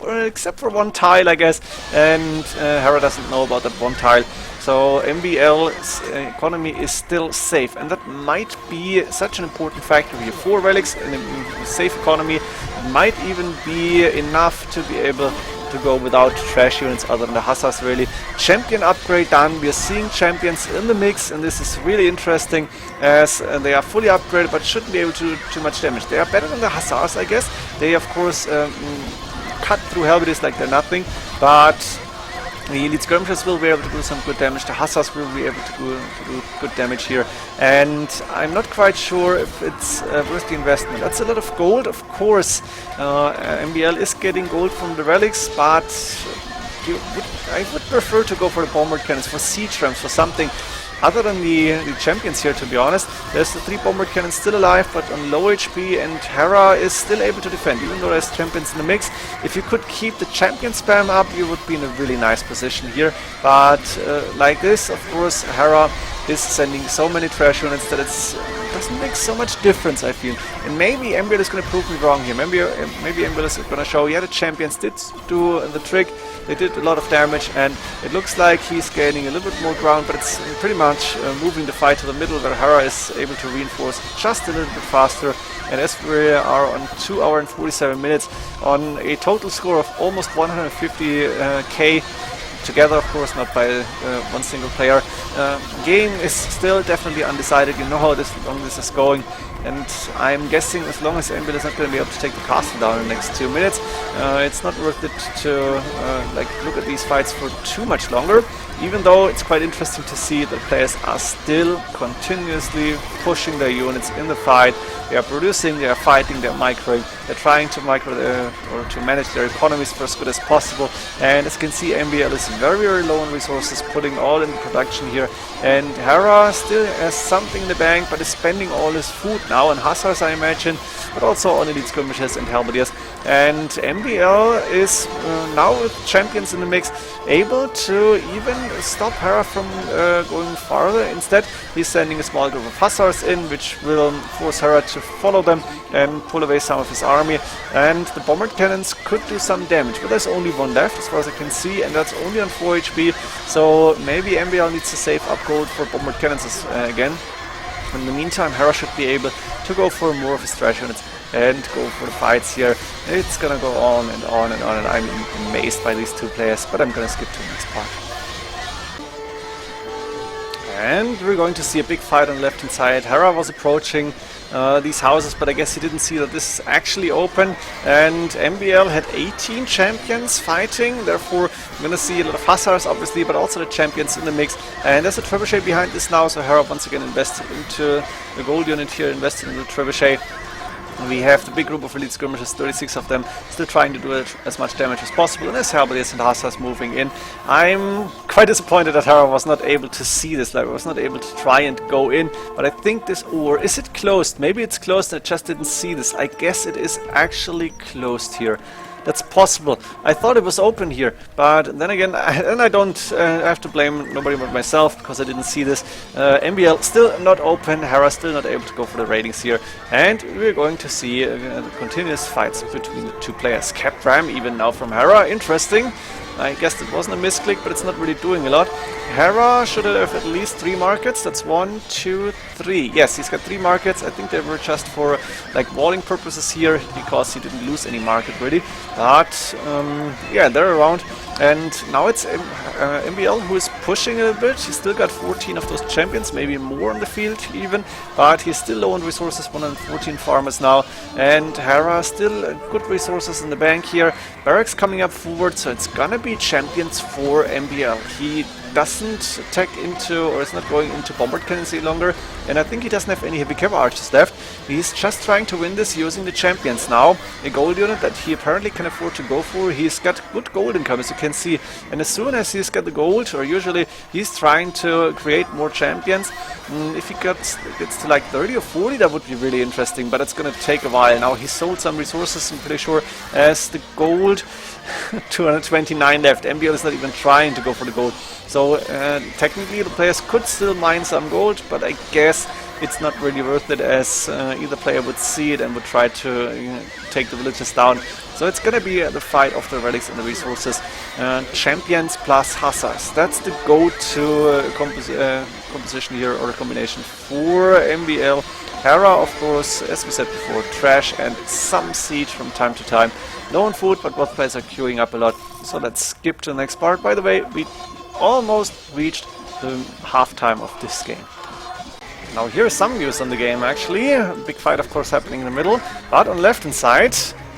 except for one tile I guess, and Hera doesn't know about that one tile. So MbL's economy is still safe, and that might be such an important factor here. 4 relics in a safe economy might even be enough to be able to go without trash units other than the Hussars really. Champion upgrade done. We are seeing champions in the mix, and this is really interesting as they are fully upgraded but shouldn't be able to do too much damage. They are better than the Hussars, I guess. They of course cut through halberdiers like they're nothing, but the elite skirmishers will be able to do some good damage. The Hussars will be able to do good damage here, and I'm not quite sure if it's worth the investment. That's a lot of gold, of course. MbL is getting gold from the relics, but I would prefer to go for the bombard cannons, for siege rams, for something other than the champions here, to be honest. There's the 3 bombard cannons still alive, but on low HP, and Hera is still able to defend, even though there's champions in the mix. If you could keep the champion spam up, you would be in a really nice position here. But like this, of course, Hera is sending so many trash units that it doesn't make so much difference, I feel. And maybe MbL is going to prove me wrong here. Maybe MbL is going to show, yeah, the champions did do the trick. They did a lot of damage, and it looks like he's gaining a little bit more ground, but it's pretty much moving the fight to the middle, where Hera is able to reinforce just a little bit faster. And as we are on 2 hours and 47 minutes on a total score of almost 150k, together, of course, not by one single player. Game is still definitely undecided. You know how long this is going, and I'm guessing as long as MbL is not going to be able to take the castle down in the next 2 minutes, it's not worth it to like look at these fights for too much longer. Even though it's quite interesting to see that players are still continuously pushing their units in the fight. They are producing, they are fighting, they are microing, they're trying to micro or to manage their economies for as good as possible. And as you can see, MbL is very, very low on resources, putting all in production here. And Hera still has something in the bank, but is spending all his food now on Hussars, I imagine, but also on elite skirmishers and halberdiers. And MbL is now with champions in the mix, able to even stop Hera from going farther. Instead, he's sending a small group of Hussars in, which will force Hera to follow them and pull away some of his army. And the bombard cannons could do some damage, but there's only one left as far as I can see, and that's only on 4 HP. So maybe MbL needs to save up gold for bombard cannons again. In the meantime, Hera should be able to go for more of his trash units and go for the fights here. It's gonna go on and on and on, and I'm amazed by these 2 players, but I'm gonna skip to the next part. And we're going to see a big fight on the left hand side. Hera was approaching these houses, but I guess he didn't see that this is actually open, and MbL had 18 champions fighting. Therefore we're gonna see a lot of Hussars obviously, but also the champions in the mix. And there's a trebuchet behind this now, so Hera once again invested into the gold unit here, invested in the trebuchet. We have the big group of elite skirmishers, 36 of them, still trying to do as much damage as possible, and as Halberdiers and Hussars moving in. I'm quite disappointed that Hera was not able to see this, like was not able to try and go in, but I think this, or is it closed? Maybe it's closed and I just didn't see this. I guess it is actually closed here. That's possible. I thought it was open here, but then again, I don't have to blame nobody but myself because I didn't see this. MbL still not open, Hera still not able to go for the ratings here, and we're going to see continuous fights between the two players. Capped Ram even now from Hera, interesting. I guess it wasn't a misclick, but it's not really doing a lot. Hera should have at least 3 markets. That's 1, 2, 3. Yes, he's got 3 markets. I think they were just for like walling purposes here because he didn't lose any market really. But yeah, they're around. And now it's MbL who is pushing a bit. He's still got 14 of those champions, maybe more on the field even. But he's still low on resources, 114 farmers now. And Hera still good resources in the bank here. Barracks coming up forward, so it's gonna be champions for MbL. He doesn't attack into, or is not going into bombard cannons any longer, and I think he doesn't have any heavy cavalry archers left. He's just trying to win this using the champions now. A gold unit that he apparently can afford to go for. He's got good gold income, as you can see, and as soon as he's got the gold, or usually he's trying to create more champions. If he gets to like 30 or 40, that would be really interesting, but it's gonna take a while. Now he sold some resources, I'm pretty sure, as the gold 229 left. MbL is not even trying to go for the gold. So technically the players could still mine some gold, but I guess it's not really worth it, as either player would see it and would try to take the villages down. So it's gonna be the fight of the relics and the resources. Champions plus Hussars. That's the go-to composition here, or a combination for MbL. Hera, of course, as we said before, trash and some siege from time to time. Low on food, but both players are queuing up a lot. So let's skip to the next part. By the way, we almost reached the halftime of this game. Now here's some news on the game actually. A big fight of course happening in the middle, but on the left hand side,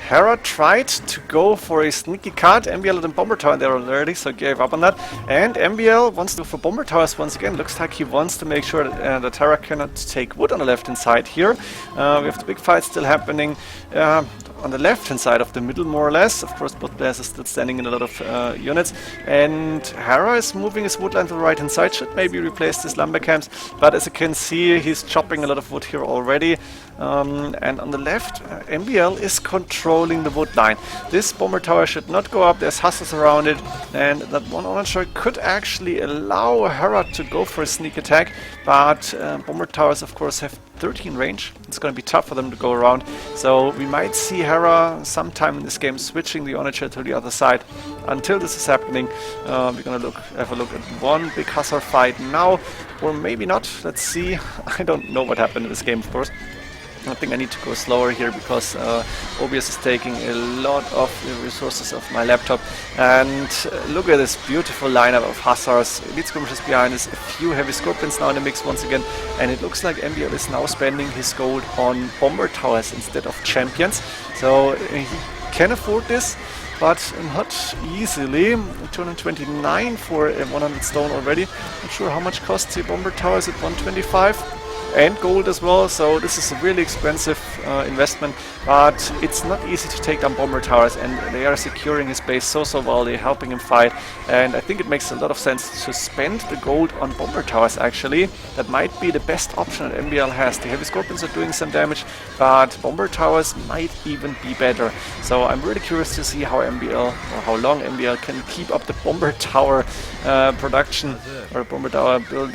Hera tried to go for a sneaky cut. MbL had a bomber tower there already, so gave up on that. And MbL wants to go for bomber towers once again. Looks like he wants to make sure that Hera cannot take wood on the left hand side here. We have the big fight still happening on the left hand side of the middle, more or less. Of course, both players are still standing in a lot of units. And Hera is moving his wood line to the right hand side. Should maybe replace these lumber camps. But as you can see, he's chopping a lot of wood here already. And on the left, MbL is controlling the wood line. This bomber tower should not go up. There's hussars around it, and that one archer could actually allow Hera to go for a sneak attack. But bomber towers, of course, have 13 range. It's going to be tough for them to go around. So we might see Hera sometime in this game switching the Onager to the other side. Until this is happening, we're going to have a look at one big hussar fight now, or maybe not. Let's see. I don't know what happened in this game, of course. I think I need to go slower here because OBS is taking a lot of the resources of my laptop. And look at this beautiful lineup of hussars, elite skirmishers behind us, a few heavy scorpions now in the mix once again. And it looks like MbL is now spending his gold on bomber towers instead of champions. So he can afford this, but not easily. 229 for 100 stone already. Not sure how much costs the bomber towers at 125. And gold as well, so this is a really expensive investment, but it's not easy to take down bomber towers, and they are securing his base so well. They're helping him fight, and I think it makes a lot of sense to spend the gold on bomber towers actually. That might be the best option that MbL has. The heavy scorpions are doing some damage, but bomber towers might even be better. So I'm really curious to see how MbL, or how long MbL can keep up the bomber tower production, or bomber tower build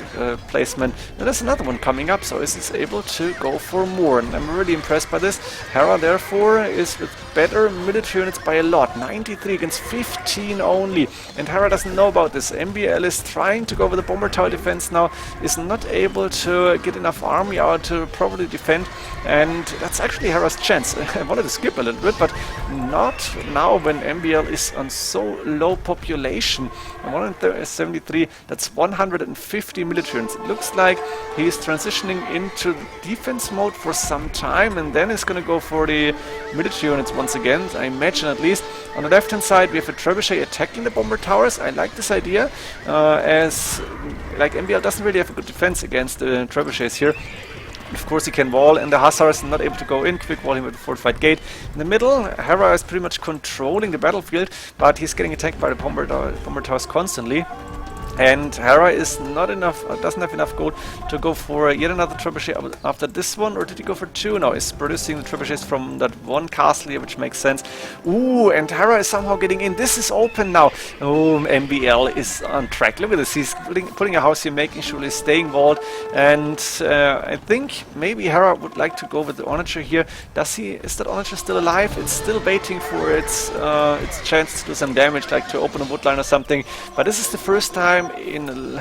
placement. And there's another one coming up. So is able to go for more, and I'm really impressed by this. Hera therefore is with better military units by a lot, 93 against 15 only, and Hera doesn't know about this. MbL is trying to go with the bomber tower defense now, is not able to get enough army out to properly defend, and that's actually Hera's chance. I wanted to skip a little bit, but not now when MbL is on so low population. 173, that's 150 military units. It looks like he's transitioning into defense mode for some time, and then he's going to go for the military units once again, I imagine at least. On the left hand side we have a trebuchet attacking the bomber towers. I like this idea, as like MbL doesn't really have a good defense against the trebuchets here. Of course, he can wall, and the Hussars not able to go in. Quick wall him with the fortified gate. In the middle, Hera is pretty much controlling the battlefield, but he's getting attacked by the bomber towers constantly. And Hera is not enough, doesn't have enough gold to go for yet another trebuchet after this one, or did he go for two? No, he's producing the trebuchets from that one castle here, which makes sense. Ooh, and Hera is somehow getting in. This is open now. Oh, MbL is on track. Look at this. He's putting a house here, making sure he's staying walled. And I think maybe Hera would like to go with the Onager here. Is that Onager still alive? It's still waiting for its chance to do some damage, like to open a woodline or something. But this is the first time in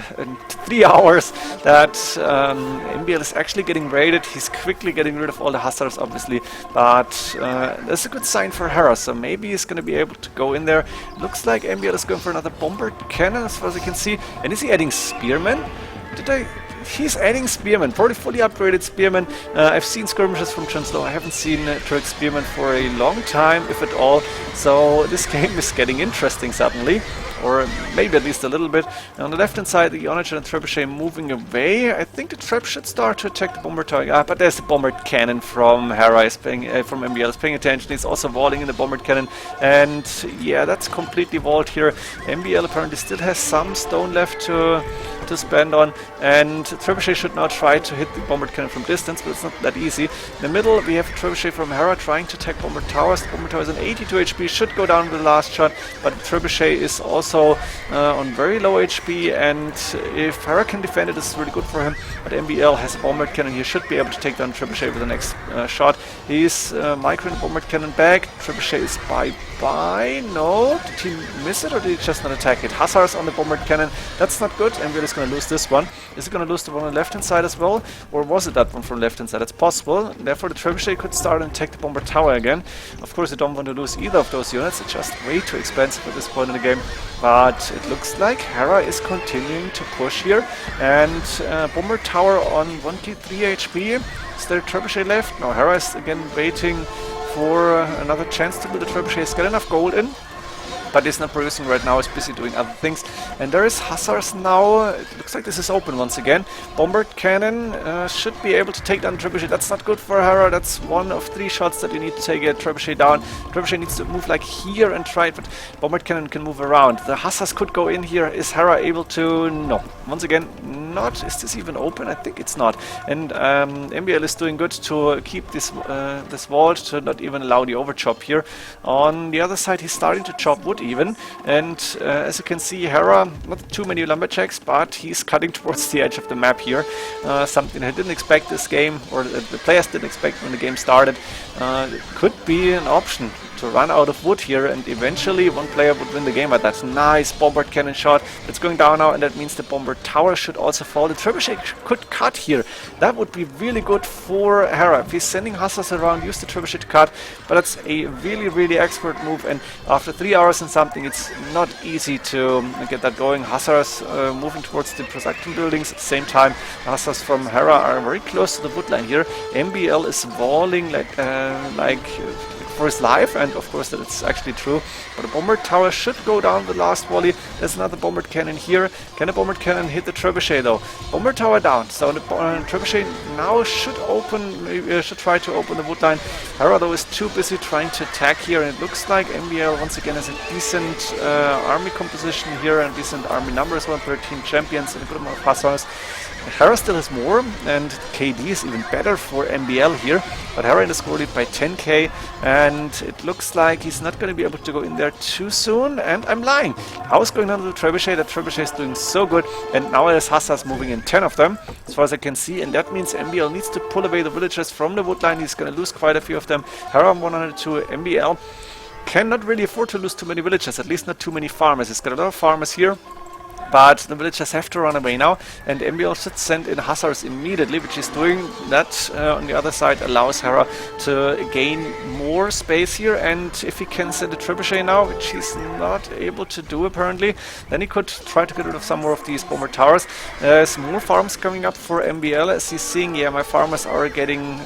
3 hours that MbL is actually getting raided. He's quickly getting rid of all the Hussars, obviously, but that's a good sign for Hera, so maybe he's going to be able to go in there. Looks like MbL is going for another bomber cannon, as far as I can see. And is he adding spearmen? He's adding spearmen, probably fully upgraded spearmen. I've seen skirmishes from Chancellor. I haven't seen Turk spearmen for a long time, if at all. So this game is getting interesting suddenly, or maybe at least a little bit. On the left-hand side, the Onager and Trebuchet moving away. I think the Treb should start to attack the bomber tower. But there's the bomber cannon from Hera, from MbL, is paying attention. He's also walling in the bomber cannon, and yeah, that's completely walled here. MbL apparently still has some stone left to spend on, and Trebuchet should now try to hit the bomber cannon from distance, but it's not that easy. In the middle, we have a Trebuchet from Hera trying to attack bomber towers. The bomber tower is on 82 HP, should go down with the last shot, but Trebuchet is also on very low HP, and if Hera can defend it, this is really good for him. But MbL has a bomber cannon, he should be able to take down Trebuchet with the next shot. He's microing the bomber cannon back. Trebuchet is bye-bye. No, did he miss it, or did he just not attack it? Hussars on the bomber cannon, that's not good. MbL is going to lose this one. Is he going to lose the one on the left hand side as well? Or was it that one from the left hand side? It's possible. Therefore the Trebuchet could start and take the bomber tower again. Of course you don't want to lose either of those units. It's just way too expensive at this point in the game. But it looks like Hera is continuing to push here. And bomber tower on 1k3 HP. Is there a Trebuchet left? No, Hera is again waiting for another chance to build a Trebuchet. He's got enough gold in, but he's not producing right now, he's busy doing other things. And there is Hussars now. It looks like this is open once again. Bombard cannon should be able to take down Trebuchet. That's not good for Hera. That's one of 3 shots that you need to take a Trebuchet down. Trebuchet needs to move like here and try it, but Bombard cannon can move around. The Hussars could go in here. Is Hera able to? No. Once again, not. Is this even open? I think it's not. And MbL is doing good to keep this vault, to not even allow the overchop here. On the other side, he's starting to chop wood even, and as you can see, Hera, not too many lumberjacks, but he's cutting towards the edge of the map here. Something I didn't expect this game, or the players didn't expect when the game started. It could be an option to run out of wood here, and eventually one player would win the game. But that's nice bombard cannon shot. It's going down now, and that means the bomber tower should also fall. The Trebuchet could cut here. That would be really good for Hera. If he's sending Hussars around, use the Trebuchet to cut. But that's a really, really expert move, and after 3 hours and something, it's not easy to get that going. Hussars moving towards the production buildings. At the same time, the Hussars from Hera are very close to the wood line here. MbL is walling like for his life, and of course that it's actually true. But the bombard tower should go down the last volley. There's another bombard cannon here. Can the bombard cannon hit the Trebuchet though? Bombard tower down. So the Trebuchet now should open, maybe should try to open the wood line. Hera though is too busy trying to attack here, and it looks like MbL once again has a decent army composition here and decent army numbers. 13 champions and a good amount of Hussars. Hera still has more, and KD is even better for MbL here, but Hera in the score lead by 10k, and it looks like he's not going to be able to go in there too soon, and I'm lying. How's going on with the Trebuchet? The Trebuchet is doing so good, and now there's Hussars moving in, 10 of them, as far as I can see, and that means MbL needs to pull away the villagers from the wood line. He's going to lose quite a few of them. Hera 102, MbL cannot really afford to lose too many villagers, at least not too many farmers. He's got a lot of farmers here, but the villagers have to run away now, and MbL should send in Hussars immediately, which he's doing. That on the other side allows Hera to gain more space here, and if he can send a Trebuchet now, which he's not able to do apparently, then he could try to get rid of some more of these bomber towers. There's more farms coming up for MbL, as he's seeing, yeah, my farmers are getting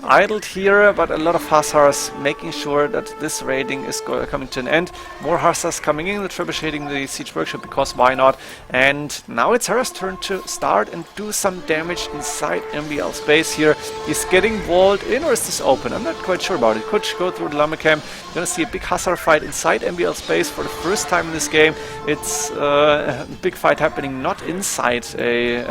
idled here, but a lot of hussars making sure that this raiding is coming to an end. More hussars coming in, trebucheting the siege workshop, because why not? And now it's Hera's turn to start and do some damage inside MbL space here. He's getting walled in, or is this open? I'm not quite sure about it. Could go through the Llama camp. You're gonna see a big hussar fight inside MbL space for the first time in this game. It's a big fight happening not inside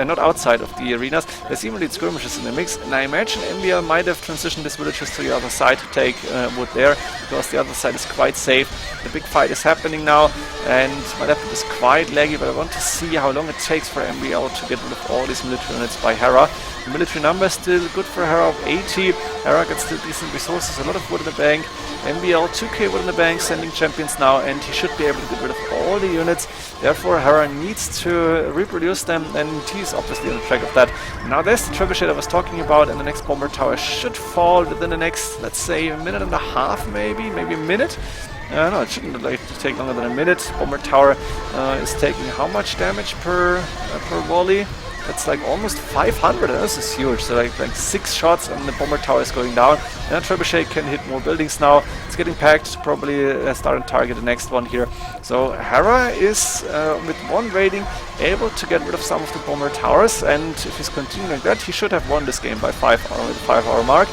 not outside of the arenas. There's even lead skirmishes in the mix, and I imagine MbL might have transitioned his villages to the other side to take wood there, because the other side is quite safe. The big fight is happening now, and my laptop is quite laggy, but I want to see how long it takes for MbL to get rid of all these military units by Hera. The military number is still good for Hera of 80. Hera gets still decent resources, a lot of wood in the bank. MbL 2k wood in the bank, sending champions now, and he should be able to get rid of all the units. Therefore, Hera needs to reproduce them, and he's obviously on the track of that. Now there's the trebuchet I was talking about, and the next bomber tower should fall within the next, let's say, a minute and a half, maybe a minute. No, it shouldn't take longer than a minute. Bomber tower is taking how much damage per volley? That's like almost 500. This is huge. So like 6 shots and the bomber tower is going down. And trebuchet can hit more buildings now. It's getting packed. Probably start and target the next one here. So Hera is with one raiding able to get rid of some of the bomber towers. And if he's continuing like that, he should have won this game by 5 hour mark,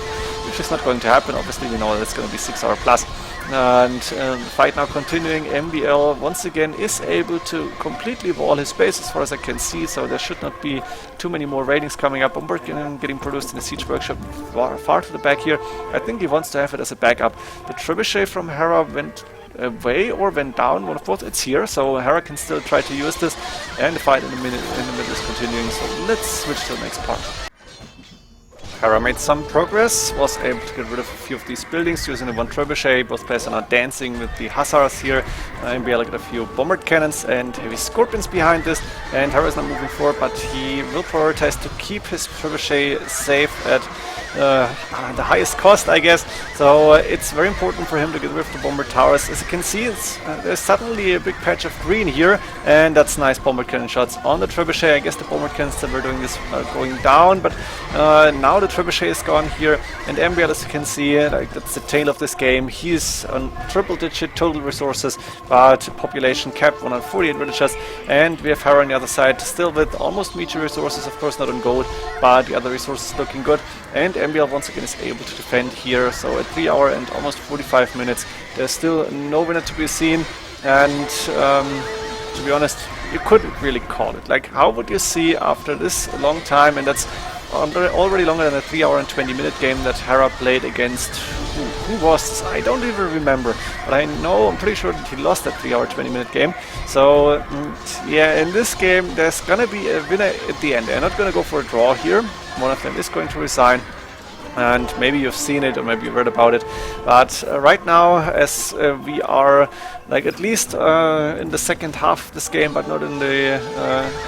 which is not going to happen. Obviously, we know that it's going to be 6 hour plus. And the fight now continuing. MbL once again is able to completely wall his base as far as I can see, so there should not be too many more raidings coming up. Bomber getting produced in the siege workshop far to the back here. I think he wants to have it as a backup. The trebuchet from Hera went away or went down, one of both. It's here, so Hera can still try to use this, and the fight in the middle is continuing. So let's switch to the next part. Hera made some progress, was able to get rid of a few of these buildings using the one trebuchet. Both players are now dancing with the hussars here. MbL got a few bombard cannons and heavy scorpions behind this, and Hera is now moving forward, but he will prioritize to keep his trebuchet safe at the highest cost, I guess. So it's very important for him to get rid of the bombard towers. As you can see, there's suddenly a big patch of green here, and that's nice bombard cannon shots on the trebuchet. I guess the bombard cannons that were doing this are going down, but now the trebuchet is gone here, and MbL, as you can see, like that's the tail of this game. He's on triple-digit total resources, but population capped 148 villagers, and we have Hera on the other side, still with almost meteor resources, of course not on gold, but the other resources looking good. And MbL once again is able to defend here, so at 3 hours and almost 45 minutes, there's still no winner to be seen, and to be honest, you couldn't really call it. Like, how would you see after this long time, and that's already longer than a 3 hour and 20 minute game that Hera played against, who was this? I don't even remember, but I'm pretty sure that he lost that 3 hour 20 minute game. So yeah, in this game there's gonna be a winner at the end. They're not gonna go for a draw here. One of them is going to resign, and maybe you've seen it or maybe you've read about it, but right now, as we are like at least in the second half of this game, but not in the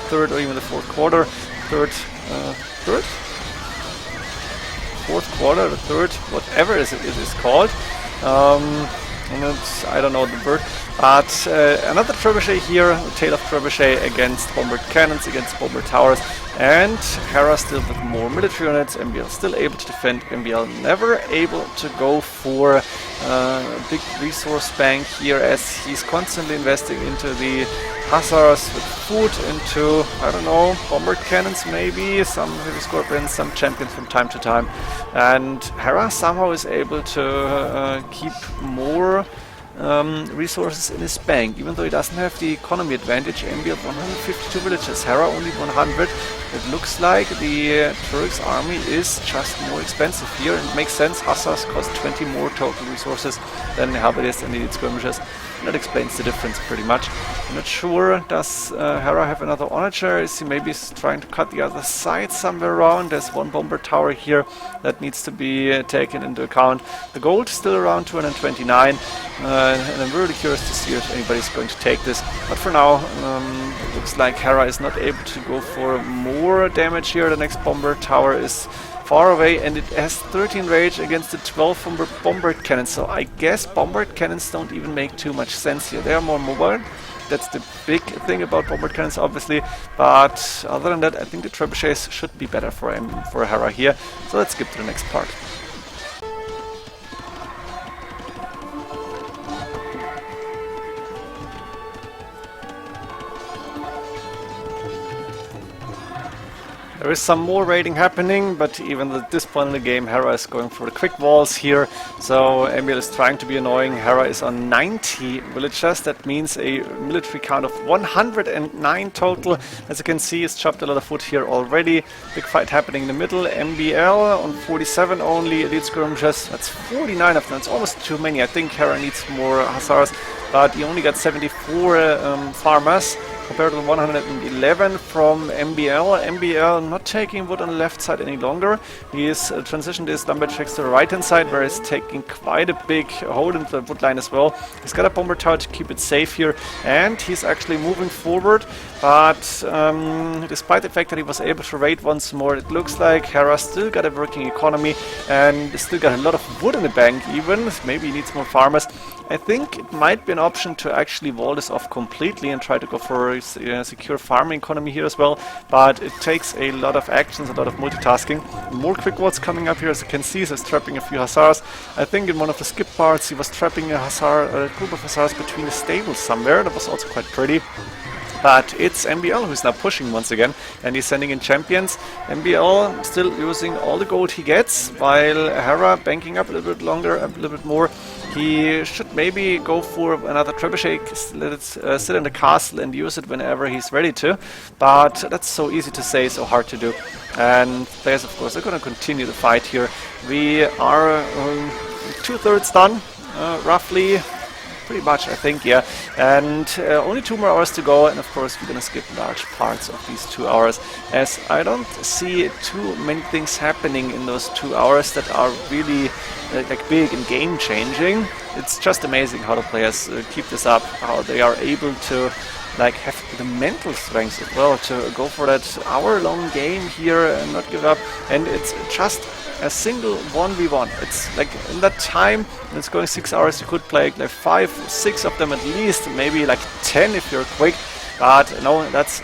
third or even the fourth quarter, fourth quarter, the third, whatever it is called. I don't know the word, but another trebuchet here, tail of trebuchet against bombard cannons, against bombard towers, and Hera still with more military units. MbL still able to defend. MbL never able to go for a big resource bank here, as he's constantly investing into the hussars with food, into, I don't know, bombard cannons maybe, some heavy scorpions, some champions from time to time. And Hera somehow is able to keep more resources in his bank, even though he doesn't have the economy advantage. MbL 152 villages, Hera only 100. It looks like the Turks army is just more expensive here, and it makes sense. Hussars cost 20 more total resources than the Haberdis and the elite skirmishers. And that explains the difference pretty much. I'm not sure, does Hera have another onager? Is he maybe trying to cut the other side somewhere around? There's one bomber tower here that needs to be taken into account. The gold is still around 229, and I'm really curious to see if anybody's going to take this. But for now, it looks like Hera is not able to go for more damage here. The next bomber tower is far away, and it has 13 rage against the 12 bombard cannons. So I guess bombard cannons don't even make too much sense here. They are more mobile. That's the big thing about bombard cannons, obviously. But other than that, I think the trebuchets should be better for Hera here. So let's skip to the next part. There is some more raiding happening, but even at this point in the game, Hera is going for the quick walls here. So MbL is trying to be annoying. Hera is on 90 villagers. That means a military count of 109 total. As you can see, he's chopped a lot of wood here already. Big fight happening in the middle. MbL on 47 only. Elite skirmishers, that's 49 of them. It's almost too many. I think Hera needs more hussars, but he only got 74 farmers, compared to the 111 from MbL. MbL not taking wood on the left side any longer. He is transitioned his lumberjacks to the right hand side, where he's taking quite a big hold in the wood line as well. He's got a bomber tower to keep it safe here, and he's actually moving forward. But despite the fact that he was able to raid once more, it looks like Hera still got a working economy and still got a lot of wood in the bank even. Maybe he needs more farmers. I think it might be an option to actually wall this off completely and try to go for a secure farming economy here as well, but it takes a lot of actions, a lot of multitasking. More quick walls coming up here, as you can see. So he's trapping a few hussars. I think in one of the skip parts he was trapping a group of hussars between the stables somewhere. That was also quite pretty. But it's MbL who's now pushing once again, and he's sending in champions. MbL still using all the gold he gets, while Hera banking up a little bit longer, a little bit more. He should maybe go for another trebuchet, let it sit in the castle and use it whenever he's ready to. But that's so easy to say, so hard to do. And players, of course, are going to continue the fight here. We are 2/3 done, roughly. Pretty much, I think, yeah. And only 2 more hours to go, and of course we're gonna skip large parts of these 2 hours, as I don't see too many things happening in those 2 hours that are really like big and game changing. It's just amazing how the players keep this up, how they are able to like have the mental strength as well to go for that hour-long game here and not give up. And it's just a single 1v1. It's like in that time, when it's going 6 hours, you could play like 5, 6 of them at least, maybe like 10 if you're quick. But no, that's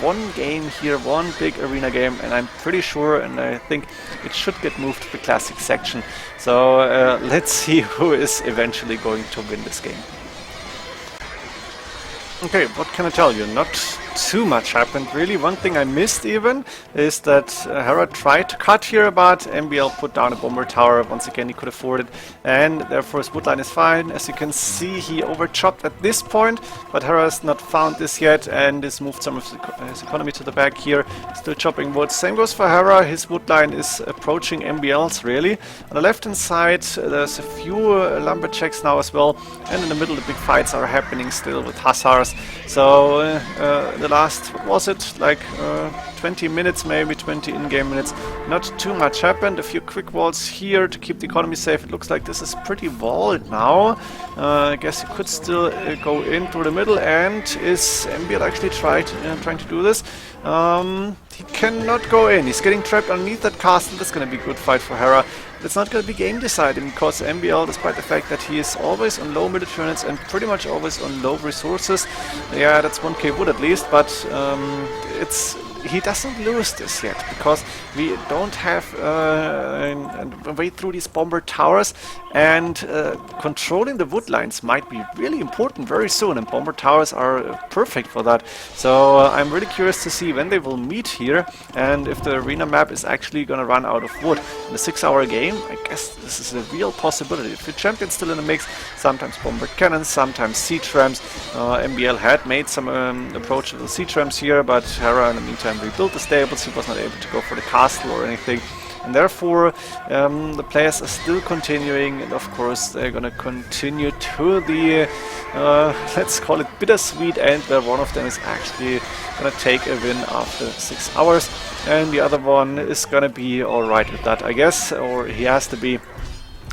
one game here, one big arena game, and I'm pretty sure, and I think it should get moved to the classic section. So let's see who is eventually going to win this game. Okay, what can I tell you? Not too much happened really. One thing I missed even is that Hera tried to cut here, but MbL put down a bomber tower. Once again, he could afford it, and therefore his woodline is fine. As you can see, he overchopped at this point, but Hera has not found this yet and has moved some of his economy to the back here. Still chopping wood. Same goes for Hera. His woodline is approaching MbL's really. On the left hand side, there's a few lumberjacks now as well, and in the middle the big fights are happening still with hussars. So the last, what was it, like 20 minutes, maybe 20 in-game minutes, not too much happened. A few quick walls here to keep the economy safe. It looks like this is pretty walled now. I guess you could still go in through the middle. And is MbL actually trying to do this? He cannot go in. He's getting trapped underneath that castle. That's going to be a good fight for Hera. It's not going to be game deciding, because MbL, despite the fact that he is always on low military units and pretty much always on low resources, yeah, that's 1k wood at least, but he doesn't lose this yet, because we don't have a way through these bomber towers, and controlling the wood lines might be really important very soon, and bomber towers are perfect for that. So I'm really curious to see when they will meet here, and if the arena map is actually going to run out of wood. In a 6-hour game, I guess this is a real possibility. If the champion's still in the mix, sometimes bomber cannons, sometimes siege rams. MbL had made some approachable siege rams here, but Hera in the meantime rebuilt the stables. He was not able to go for the castle or anything, and therefore the players are still continuing, and of course they're gonna continue to the let's call it bittersweet end, where one of them is actually gonna take a win after 6 hours, and the other one is gonna be alright with that, I guess, or he has to be.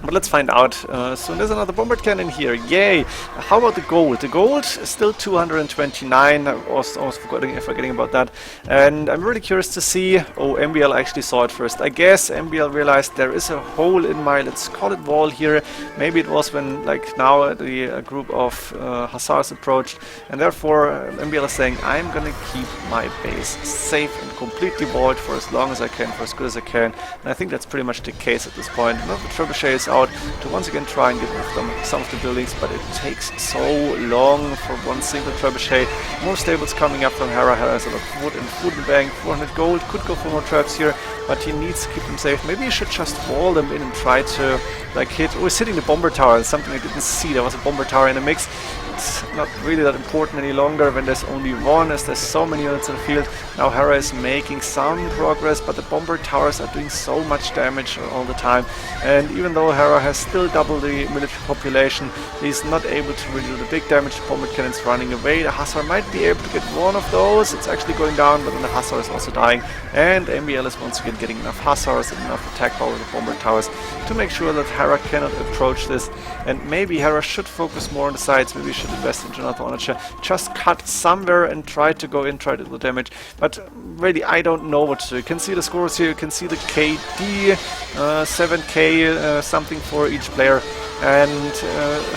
But let's find out. So there's another bombard cannon here. Yay! How about the gold? The gold is still 229. I was forgetting about that. And I'm really curious to see. Oh, MbL actually saw it first. I guess MbL realized there is a hole in my, let's call it, wall here. Maybe it was when, like now, the group of hussars approached. And therefore, MbL is saying, I'm gonna keep my base safe and completely walled for as long as I can, for as good as I can. And I think that's pretty much the case at this point. Not the trebuchets Conquerors out to once again try and get rid of them, some of the buildings, but it takes so long for one single trebuchet. More stables coming up from Hera. Hera has a lot of wood and food in the bank, 400 gold, could go for more traps here, but he needs to keep them safe. Maybe he should just wall them in and try to like hit. Oh, he's hitting the bomber tower, something I didn't see. There was a bomber tower in the mix. It's not really that important any longer when there's only one, as there's so many units in the field. Now Hera is making some progress, but the bomber towers are doing so much damage all the time. And even though Hera has still double the military population, he's not able to really do the big damage. The bomber cannon's running away. The Hussar might be able to get one of those. It's actually going down, but then the Hussar is also dying. And MbL is once again getting enough Hussars and enough attack power with the bomber towers to make sure that Hera cannot approach this. And maybe Hera should focus more on the sides. Maybe should invest into another archer, just cut somewhere and try to go in, try to do the damage. But really, I don't know what to do. You can see the scores here, you can see the KD, 7k something for each player, and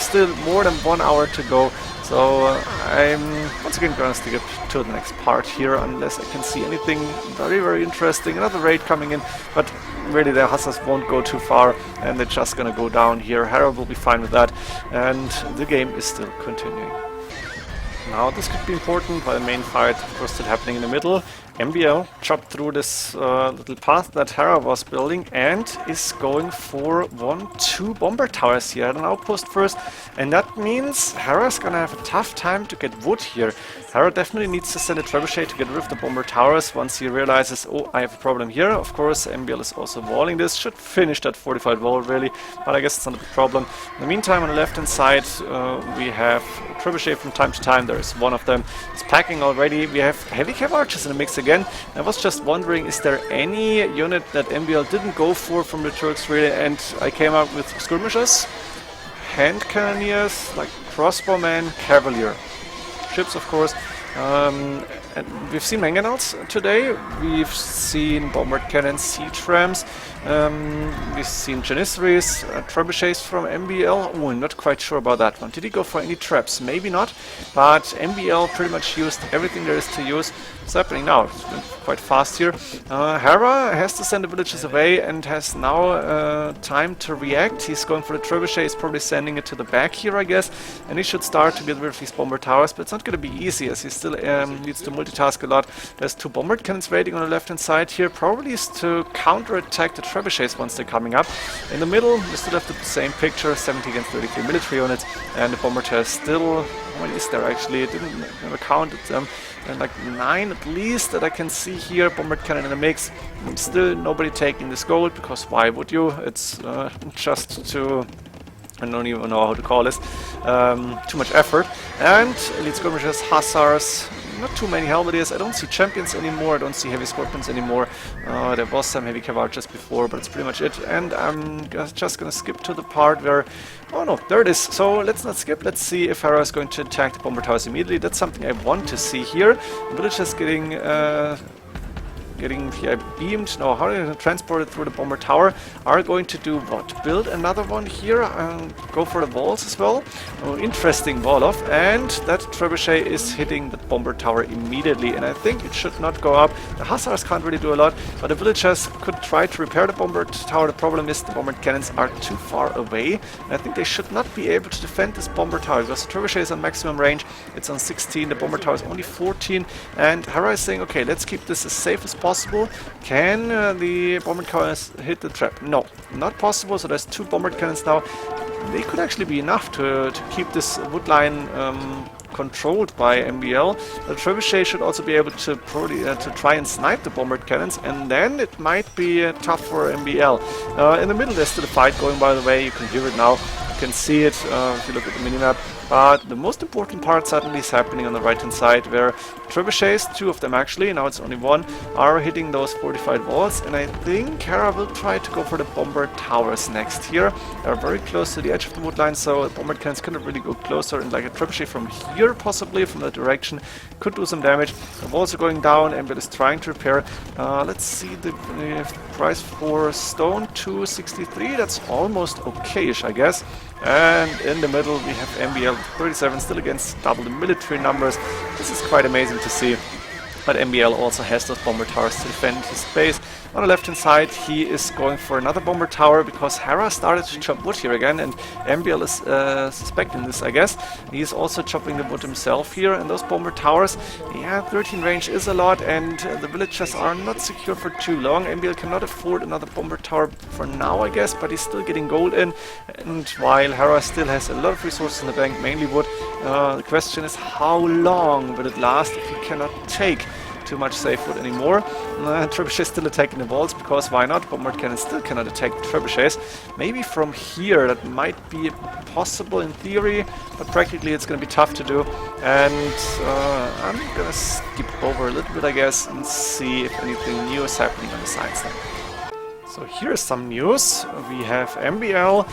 still more than 1 hour to go. So I'm once again going to stick it to the next part here, unless I can see anything very, very interesting. Another raid coming in, but really the Hussars won't go too far, and they're just going to go down here. Hera will be fine with that, and the game is still continuing. Now this could be important, while the main fight of course still happening in the middle. MbL chopped through this little path that Hera was building and is going for 1-2 bomber towers here at an outpost first, and that means Hera's gonna have a tough time to get wood here. Hera definitely needs to send a trebuchet to get rid of the bomber towers once he realizes, oh, I have a problem here. Of course, MbL is also walling this, should finish that fortified wall really, but I guess it's not a big problem. In the meantime, on the left hand side we have trebuchet from time to time. There is one of them. It's packing already. We have heavy cav archers in the mix again. I was just wondering, is there any unit that MbL didn't go for from the Turks really, and I came up with skirmishers, hand cannoneers, like crossbowmen, cavalier. Ships, of course. And we've seen mangonels today. We've seen bombard cannons, siege rams. We've seen janissaries, trebuchets from MbL. Oh, I'm not quite sure about that one. Did he go for any traps? Maybe not. But MbL pretty much used everything there is to use. What's happening now? It's been quite fast here. Hera has to send the villages away and has now time to react. He's going for the trebuchet. He's probably sending it to the back here, I guess. And he should start to get rid of these bomber towers. But it's not going to be easy, as he still needs to multitask a lot. There's 2 bombard cannons waiting on the left hand side here. Probably is to counter-attack the trebuchets once they're coming up. In the middle, we still have the same picture, 70 against 33 military units. And the bomber tower still... how many is there actually? I didn't never counted them. And like 9 at least that I can see here. Bombard cannon in the mix. And still nobody taking this gold, because why would you? It's just to... I don't even know how to call this. Too much effort. And elite skirmishers, hussars, not too many halberdiers. I don't see champions anymore. I don't see heavy scorpions anymore. There was some heavy cavalry just before, but it's pretty much it. And I'm just gonna skip to the part where... oh no, there it is. So let's not skip. Let's see if Hera is going to attack the bomber towers immediately. That's something I want to see here. The villagers getting beamed, no, how are they transported through the bomber tower, are going to do what? Build another one here, go for the walls as well. Oh, interesting wall off, and that trebuchet is hitting the bomber tower immediately, and I think it should not go up. The hussars can't really do a lot, but the villagers could try to repair the bomber tower. The problem is the bomber cannons are too far away, and I think they should not be able to defend this bomber tower, because the trebuchet is on maximum range. It's on 16, the bomber tower is only 14, and Hera is saying, okay, let's keep this as safe as possible. Can the bomber cannons hit the trap? No, not possible. So there's 2 bomber cannons now. They could actually be enough to keep this wood line controlled by MbL. The trebuchet should also be able to probably to try and snipe the bombard cannons, and then it might be tough for MbL. In the middle there's still a fight going, by the way. You can hear it now. You can see it if you look at the minimap. But the most important part suddenly is happening on the right hand side, where trebuchets, 2 of them actually, now it's only 1, are hitting those fortified walls, and I think Hera will try to go for the bomber towers next here. They're very close to the edge of the wood line, so bomber cannons cannot really go closer, and like a trebuchet from here, possibly from that direction, could do some damage. The walls are going down, MbL is trying to repair. Let's see the price for stone, 263, that's almost okayish, I guess. And in the middle we have MbL 37, still against double the military numbers. This is quite amazing to see. but MbL also has those bomber towers to defend his base. On the left hand side he is going for another bomber tower because Hera started to chop wood here again, and MbL is suspecting this, I guess. He's also chopping the wood himself here, and those bomber towers, yeah, 13 range is a lot, and the villagers are not secure for too long. MbL cannot afford another bomber tower for now, I guess, but he's still getting gold in, and while Hera still has a lot of resources in the bank, mainly wood, the question is how long will it last if he cannot take too much safe wood anymore. Trebuchet is still attacking the walls, because why not? Bombard cannon still cannot attack the trebuchets. Maybe from here that might be possible in theory, but practically it's going to be tough to do. And I'm going to skip over a little bit, I guess, and see if anything new is happening on the sides then. So here's some news. We have MbL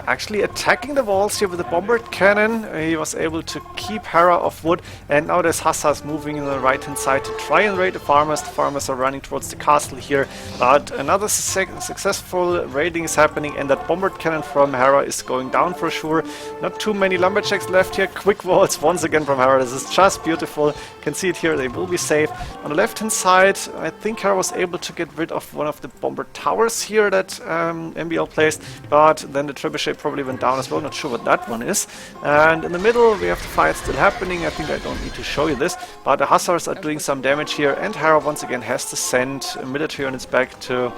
actually attacking the walls here with the bombard cannon. He was able to keep Hera off wood, and now there's Hussars moving in the right hand side to try and raid the farmers. The farmers are running towards the castle here, but another successful raiding is happening, and that bombard cannon from Hera is going down for sure. Not too many lumberjacks left here. Quick walls once again from Hera. This is just beautiful. You can see it here, they will be safe. On the left hand side, I think Hera was able to get rid of one of the bombard towers here that MbL placed, but then the trebuchet probably went down as well. Not sure what that one is. And in the middle we have the fight still happening. I think I don't need to show you this, but the Hussars are doing some damage here, and Hera once again has to send military units back to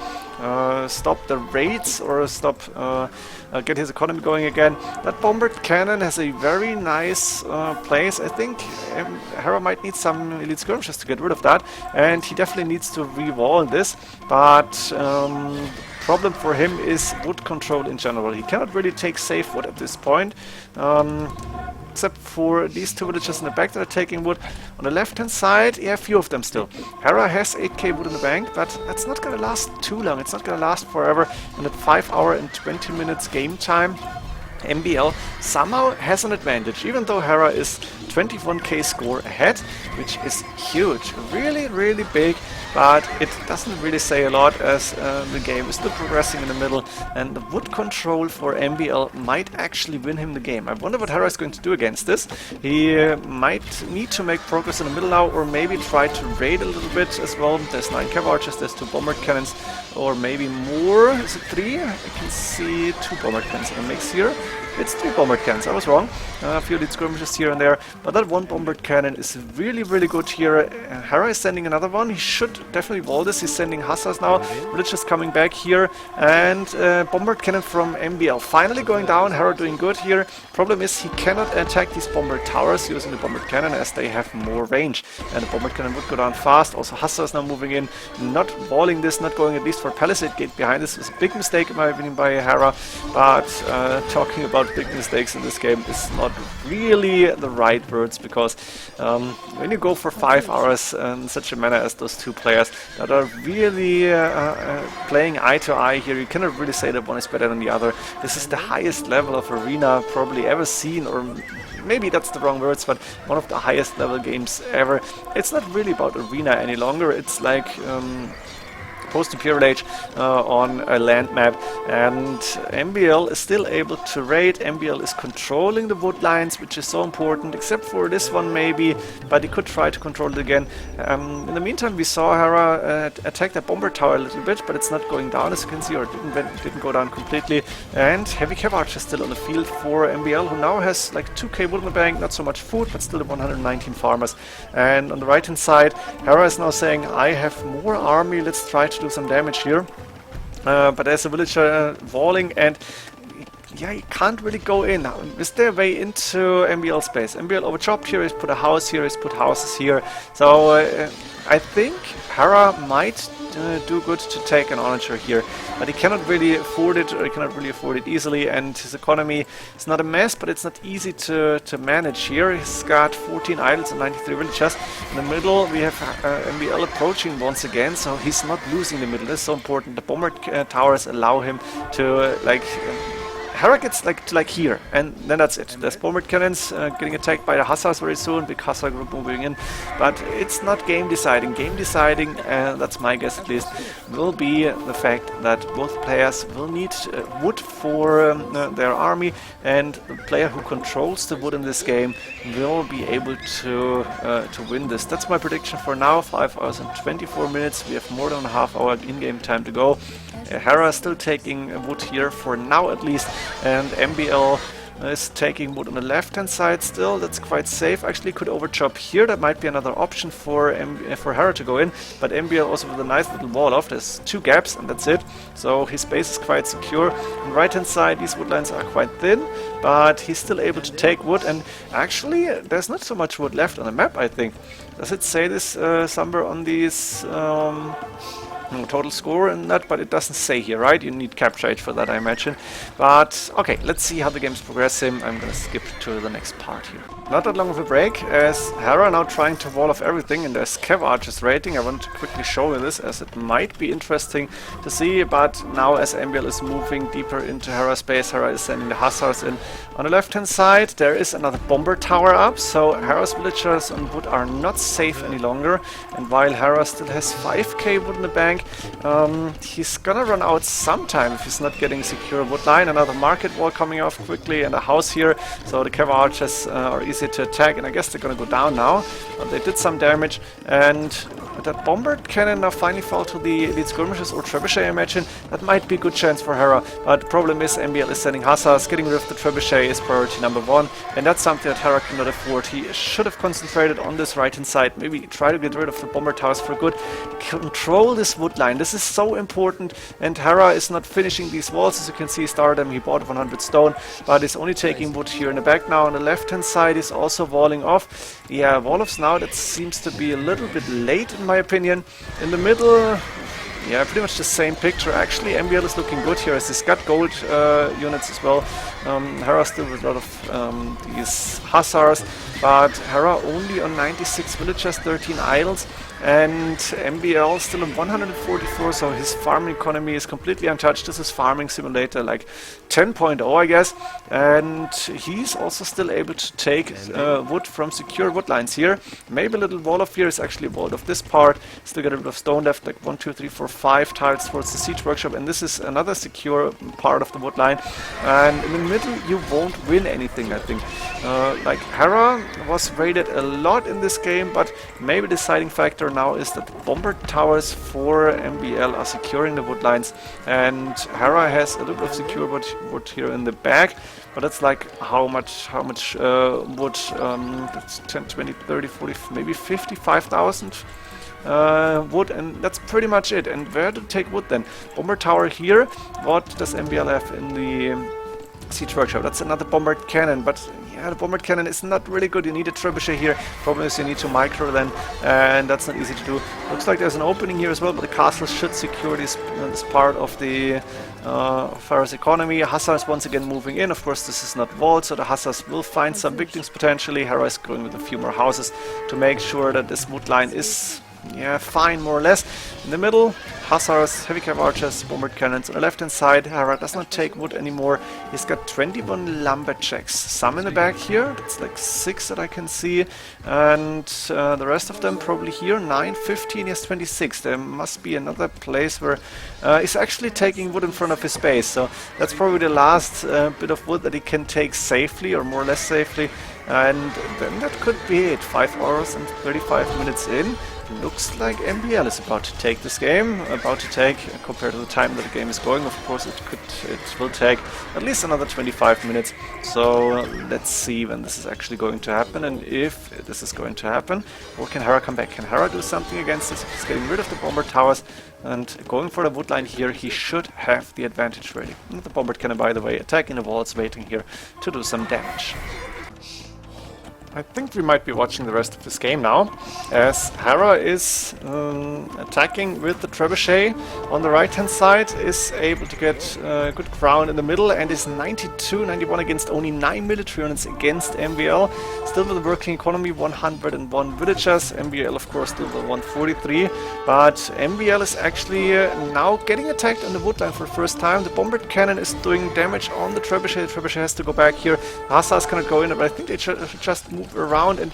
stop the raids or stop get his economy going again. That bombard cannon has a very nice place. I think Hera might need some elite skirmishers to get rid of that, and he definitely needs to re-wall this, but problem for him is wood control in general. He cannot really take safe wood at this point, except for these two villagers in the back that are taking wood. On the left hand side, yeah, a few of them still. Hera has 8k wood in the bank, but that's not gonna last too long. It's not gonna last forever. And at 5 hour and 20 minutes game time, MbL somehow has an advantage, even though Hera is 21k score ahead, which is huge, really, really big, but it doesn't really say a lot as the game is still progressing in the middle, and the wood control for MbL might actually win him the game. I wonder what Hera is going to do against this. He might need to make progress in the middle now, or maybe try to raid a little bit as well. There's 9 cav archers, there's 2 bombard cannons, or maybe more. Is it 3? I can see 2 bombard cannons in the mix here. It's 3 bombard cannons, I was wrong. A few elite skirmishes here and there, but that 1 bombard cannon is really, really good here. Hera is sending another one. He should definitely wall this. He's sending Hussars now. Villagers coming back here, and bombard cannon from MbL finally going down. Hera doing good here. Problem is he cannot attack these bombard towers using the bombard cannon as they have more range, and the bombard cannon would go down fast. Also Hussars now moving in, not walling this, not going at least for palisade gate behind this. Was a big mistake in my opinion by Hera, but talking about big mistakes in this game is not really the right words, because when you go for 5 hours in such a manner as those 2 players that are really playing eye to eye here, you cannot really say that one is better than the other. This is the highest level of arena probably ever seen, or maybe that's the wrong words, but one of the highest level games ever. It's not really about arena any longer. It's like post-Imperial Age on a land map, and MbL is still able to raid. MbL is controlling the wood lines, which is so important, except for this one maybe, but he could try to control it again. In the meantime, we saw Hera attack that bomber tower a little bit, but it's not going down, as you can see, or it didn't go down completely. And heavy cav archers still on the field for MbL, who now has like 2k wood in the bank, not so much food, but still 119 farmers. And on the right hand side, Hera is now saying, I have more army, let's try to do some damage here. But there's a villager walling, and yeah, he can't really go in. Is their way into MbL space? MbL overchopped here, he's put a house here, he's put houses here. So I think Hera might do good to take an onager here, but he cannot really afford it, or he cannot really afford it easily, and his economy is not a mess, but it's not easy to manage here. He's got 14 idols and 93 villagers. In the middle we have MbL approaching once again, so he's not losing the middle. That's so important. The bombard towers allow him to Hera gets like here, and then that's it. There's bombard cannons getting attacked by the Hussars very soon, big Hussar group moving in, but it's not game deciding. Game deciding, that's my guess at least, will be the fact that both players will need wood for their army, and the player who controls the wood in this game will be able to win this. That's my prediction for now. 5 hours and 24 minutes. We have more than a half hour in-game time to go. Hera is still taking wood here for now at least, and MbL is taking wood on the left hand side still. That's quite safe. Actually could overchop here. That might be another option for Hera to go in, but MbL also with a nice little wall off. There's 2 gaps and that's it. So his base is quite secure. On the right hand side these wood lines are quite thin, but he's still able to take wood, and actually there's not so much wood left on the map, I think. Does it say this somewhere on these total score and that, but it doesn't say here, right? You need capture age for that, I imagine. But okay, let's see how the game's progressing. I'm gonna skip to the next part here. Not that long of a break, as Hera now trying to wall off everything, and there's Cav Archers raiding. I want to quickly show you this, as it might be interesting to see, but now as MbL is moving deeper into Hera space, Hera is sending the Hussars in. On the left hand side there is another bomber tower up, so Hera's villagers on wood are not safe any longer, and while Hera still has 5k wood in the bank, he's gonna run out sometime if he's not getting secure wood line. Another market wall coming off quickly, and a house here, so the Cav Archers are easy to attack, and I guess they're gonna go down now. They did some damage, and that bombard cannon now finally fall to the elite skirmishers or trebuchet, I imagine. That might be a good chance for Hera, but the problem is MbL is sending Hussars. Getting rid of the trebuchet is priority number 1, and that's something that Hera cannot afford. He should have concentrated on this right hand side, maybe try to get rid of the bomber towers for good. Control this wood line, this is so important, and Hera is not finishing these walls. As you can see, Stardom, he bought 100 stone, but is only taking wood here in the back now. On the left hand side is also walling off. Yeah, wall-offs now, that seems to be a little bit late in my opinion. In the middle, yeah, pretty much the same picture. Actually, MbL is looking good here, as he's got gold units as well. Hera still with a lot of these Hussars, but Hera only on 96 villagers, 13 idols, and MbL still on 144, so his farming economy is completely untouched. This is Farming Simulator like 10.0, I guess, and he's also still able to take wood from secure wood lines here. Maybe a little wall of here is actually walled off this part. Still got a bit of stone left, like 1, 2, 3, 4, 5 tiles towards the siege workshop, and this is another secure part of the wood line. And in the middle you won't win anything, I think. Like Hera was raided a lot in this game, but maybe the deciding factor now is that the bomber towers for MbL are securing the wood lines, and Hera has a little bit of secure wood here in the back, but that's like how much wood, that's 10, 20, 30, 40, maybe 55,000 wood, and that's pretty much it. And where to take wood then? Bomber tower here. What does MbL have in the siege workshop? That's another bombard cannon, but yeah, the bombard cannon is not really good. You need a trebuchet here. Problem is you need to micro then, and that's not easy to do. Looks like there's an opening here as well, but the castle should secure this part of the Hera's economy. Hussars once again moving in. Of course, this is not walled, so the Hussars will find some victims potentially. Hera is going with a few more houses to make sure that this wood line is fine, more or less. In the middle, Hussars, heavy cav archers, bombard cannons. On the left hand side, Hera does not take wood anymore. He's got 21 lumberjacks. Some in the back here, that's like 6 that I can see. And the rest of them probably here, 9, 15, yes, 26. There must be another place where he's actually taking wood in front of his base. So that's probably the last bit of wood that he can take safely, or more or less safely. And then that could be it. 5 hours and 35 minutes in. Looks like MbL is about to take this game, compared to the time that the game is going. Of course, it will take at least another 25 minutes. So let's see when this is actually going to happen, and if this is going to happen. Or can Hera come back? Can Hera do something against this? He's getting rid of the bomber towers and going for the wood line here. He should have the advantage really. And the bombard cannon, by the way, attacking the walls, waiting here to do some damage. I think we might be watching the rest of this game now, as Hera is attacking with the trebuchet on the right hand side, is able to get good ground in the middle, and is 92-91 against only 9 military units against MbL. Still with the working economy, 101 villagers. MbL of course still with 143, but MbL is actually now getting attacked on the wood line for the first time. The bombard cannon is doing damage on the trebuchet. The trebuchet has to go back here. Hussars cannot go in, but I think they should just move around, and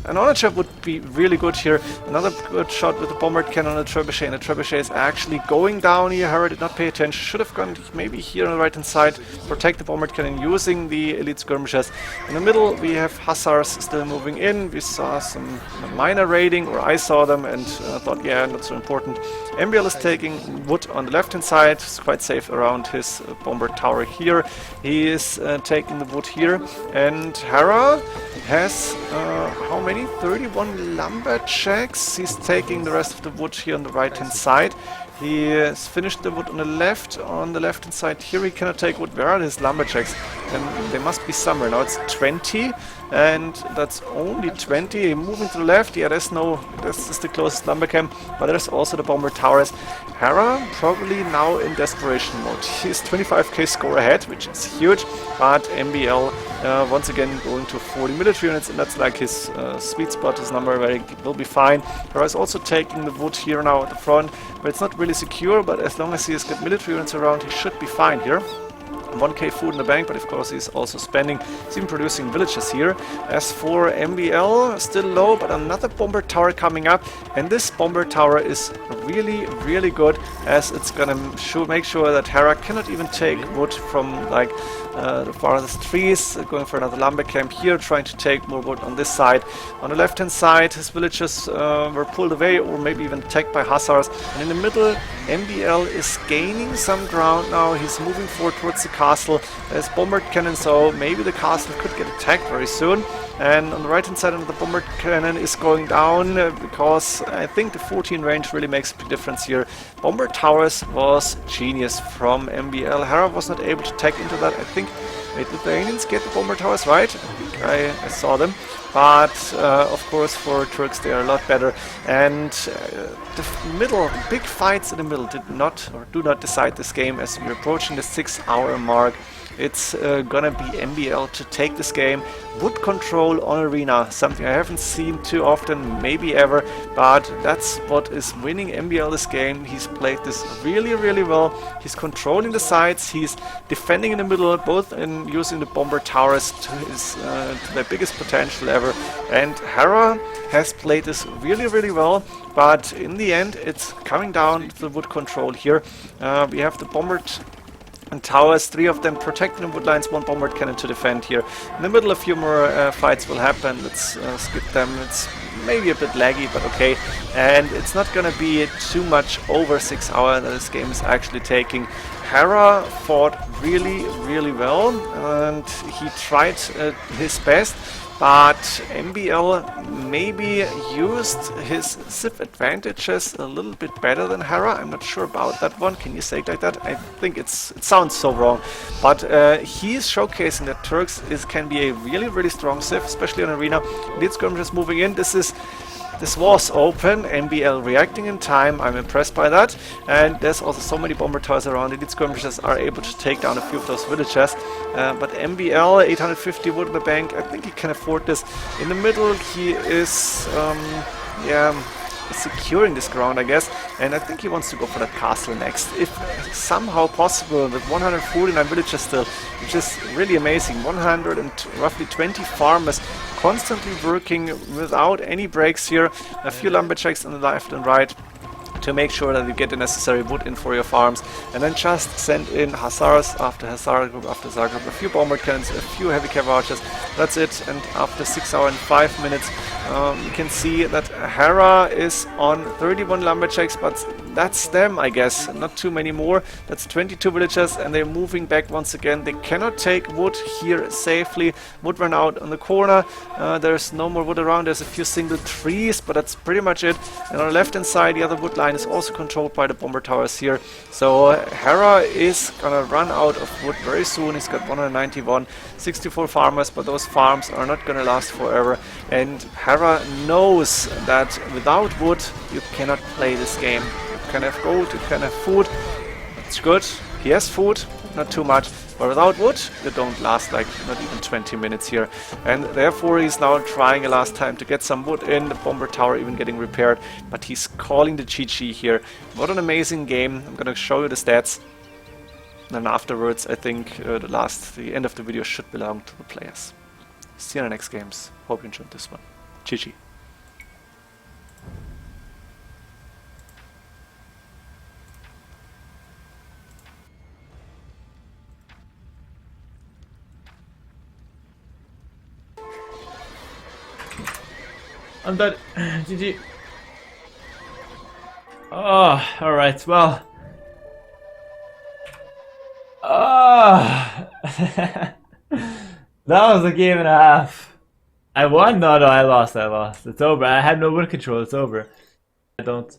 an Onager would be really good here. Another good shot with the bombard cannon on the trebuchet, and the trebuchet is actually going down here. Hera did not pay attention, should have gone maybe here on the right hand side, protect the bombard cannon using the elite skirmishers. In the middle we have Hussars still moving in. We saw some minor raiding, or I saw them, and thought, yeah, not so important. MbL is taking wood on the left hand side, it's quite safe around his bombard tower here. He is taking the wood here, and Hera has how many? 31 lumberjacks. He's taking the rest of the wood here on the right hand side. He has finished the wood on the left hand side here. He cannot take wood. Where are his lumberjacks? Then they must be somewhere. Now it's 20, and that's only 20. Moving to the left, yeah, this is the closest lumber camp, but there's also the bomber towers. Hera probably now in desperation mode. He's 25k score ahead, which is huge, but MbL once again going to 40 military units, and that's like his sweet spot, his number where he will be fine. Hera is also taking the wood here now at the front, but it's not really secure, but as long as he has got military units around, he should be fine here. 1k food in the bank, but of course he's also spending. He's even producing villages here. As for MbL, still low, but another bomber tower coming up, and this bomber tower is really good, as it's gonna make sure that Hera cannot even take wood from like the farthest trees. Going for another lumber camp here, trying to take more wood on this side. On the left hand side, his villages were pulled away, or maybe even attacked by Hussars, and in the middle MbL is gaining some ground now. He's moving forward towards the castle. There's bombard cannon, so maybe the castle could get attacked very soon. And on the right hand side, the bombard cannon is going down because I think the 14 range really makes a big difference here. Bombard towers was genius from MbL. Hera was not able to tag into that. I think Lithuanians get the bombard towers, right? I think I saw them. But of course for Turks they are a lot better. And the middle, big fights in the middle do not decide this game, as we're approaching the 6-hour mark. It's gonna be MbL to take this game. Wood control on arena, something I haven't seen too often, maybe ever, but that's what is winning MbL this game. He's played this really well. He's controlling the sides, he's defending in the middle, both in using the bomber towers to their biggest potential ever. And Hera has played this really well, but in the end it's coming down to the wood control here. We have the bombered and towers, 3 of them protecting the wood lines, 1 bombard cannon to defend here. In the middle a few more fights will happen. Let's skip them. It's maybe a bit laggy, but okay. And it's not gonna be too much over 6 hours that this game is actually taking. Hera fought really well, and he tried his best, but MbL maybe used his civ advantages a little bit better than Hera. I'm not sure about that one. Can you say it like that? I think it sounds so wrong. But he's showcasing that Turks can be a really strong civ, especially on arena. Elite skirmishers moving in. This was open, MbL reacting in time. I'm impressed by that. And there's also so many bomber towers around. Elite skirmishers are able to take down a few of those villages. But MbL, 850 wood in the bank, I think he can afford this. In the middle, he is, securing this ground, I guess. And I think he wants to go for that castle next, if somehow possible, with 149 villages still, which is really amazing. Roughly 20 farmers constantly working without any breaks here. A few lumberjacks on the left and right to make sure that you get the necessary wood in for your farms, and then just send in Hussars after Hussar group after Hussar group, a few bombard cannons, a few heavy cavalry archers. That's it. And after 6 hours and 5 minutes, you can see that Hera is on 31 lumberjacks, but that's them, I guess. Not too many more. That's 22 villagers, and they're moving back once again. They cannot take wood here safely. Wood ran out on the corner. There's no more wood around. There's a few single trees, but that's pretty much it. And on the left hand side, the other wood line is also controlled by the bomber towers here. So Hera is gonna run out of wood very soon. He's got 191, 64 farmers, but those farms are not gonna last forever. And Hera knows that without wood, you cannot play this game. You can have gold, you can have food. It's good. He has food, not too much. But without wood, you don't last like not even 20 minutes here. And therefore he's now trying a last time to get some wood in, the bomber tower even getting repaired. But he's calling the GG here. What an amazing game. I'm gonna show you the stats. And then afterwards, I think the end of the video should belong to the players. See you in the next games. Hope you enjoyed this one. GG. I'm done. GG. Oh, alright, well. That was a game and a half. I won? No, I lost. It's over. I had no wood control. It's over. I don't.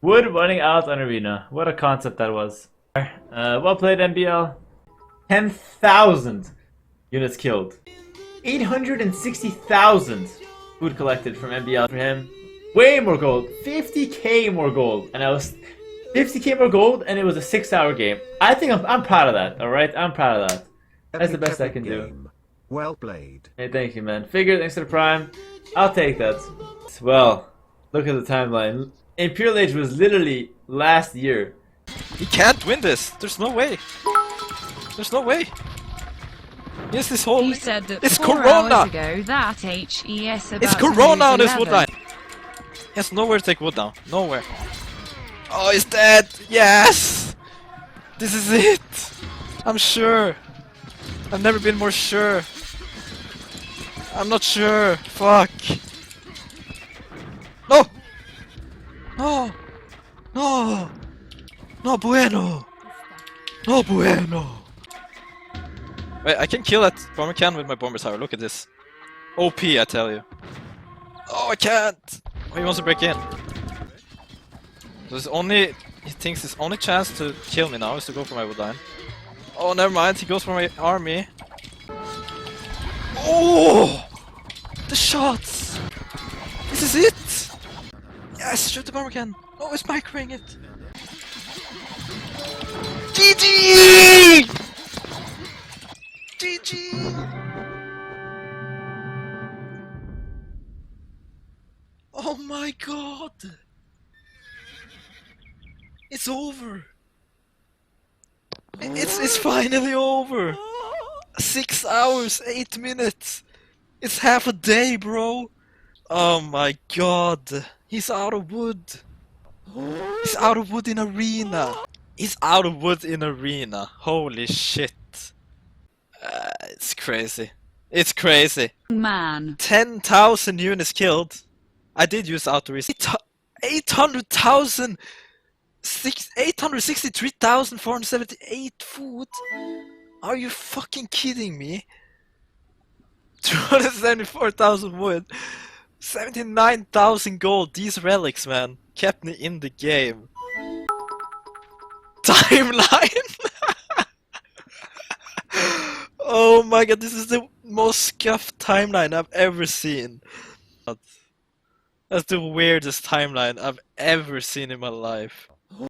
Wood running out on arena. What a concept that was. Well played, MbL. 10,000 units killed. 860,000 food collected from MbL for him. Way more gold. 50k more gold. And I was 50k more gold, and it was a 6-hour game. I think I'm proud of that. All right, I'm proud of that. That's the best I can do. Well played. Hey, thank you, man. Figure, thanks to the prime. I'll take that. Well, look at the timeline. Imperial Age was literally last year. He can't win this. There's no way. There's no way. Yes, this whole. You said that it's 4 Corona. hours ago that HES about It's to Corona on lose this wood 11. line. He has nowhere to take wood now. Nowhere. Oh, he's dead. Yes. This is it. I'm sure. I've never been more sure. I'm not sure. Fuck. No. No. No. No bueno. No bueno. Wait, I can kill that bomber cannon with my bomber tower. Look at this. OP, I tell you. Oh, I can't. Oh, he wants to break in. So he thinks his only chance to kill me now is to go for my wood line. Oh, never mind. He goes for my army. Oh, the shots. This is it. Yes, shoot the bomber cannon. No, it's microing it. GG! GG! Oh my god! It's over! It's finally over! 6 hours, 8 minutes! It's half a day, bro! Oh my god! He's out of wood! He's out of wood in arena! He's out of wood in arena! Holy shit! It's crazy. It's crazy. Man. 10,000 units killed. I did use auto reset. 800,000! 863,478 food? Are you fucking kidding me? 274,000 wood. 79,000 gold. These relics, man, kept me in the game. Timeline! Oh my god, this is the most scuffed timeline I've ever seen. That's the weirdest timeline I've ever seen in my life.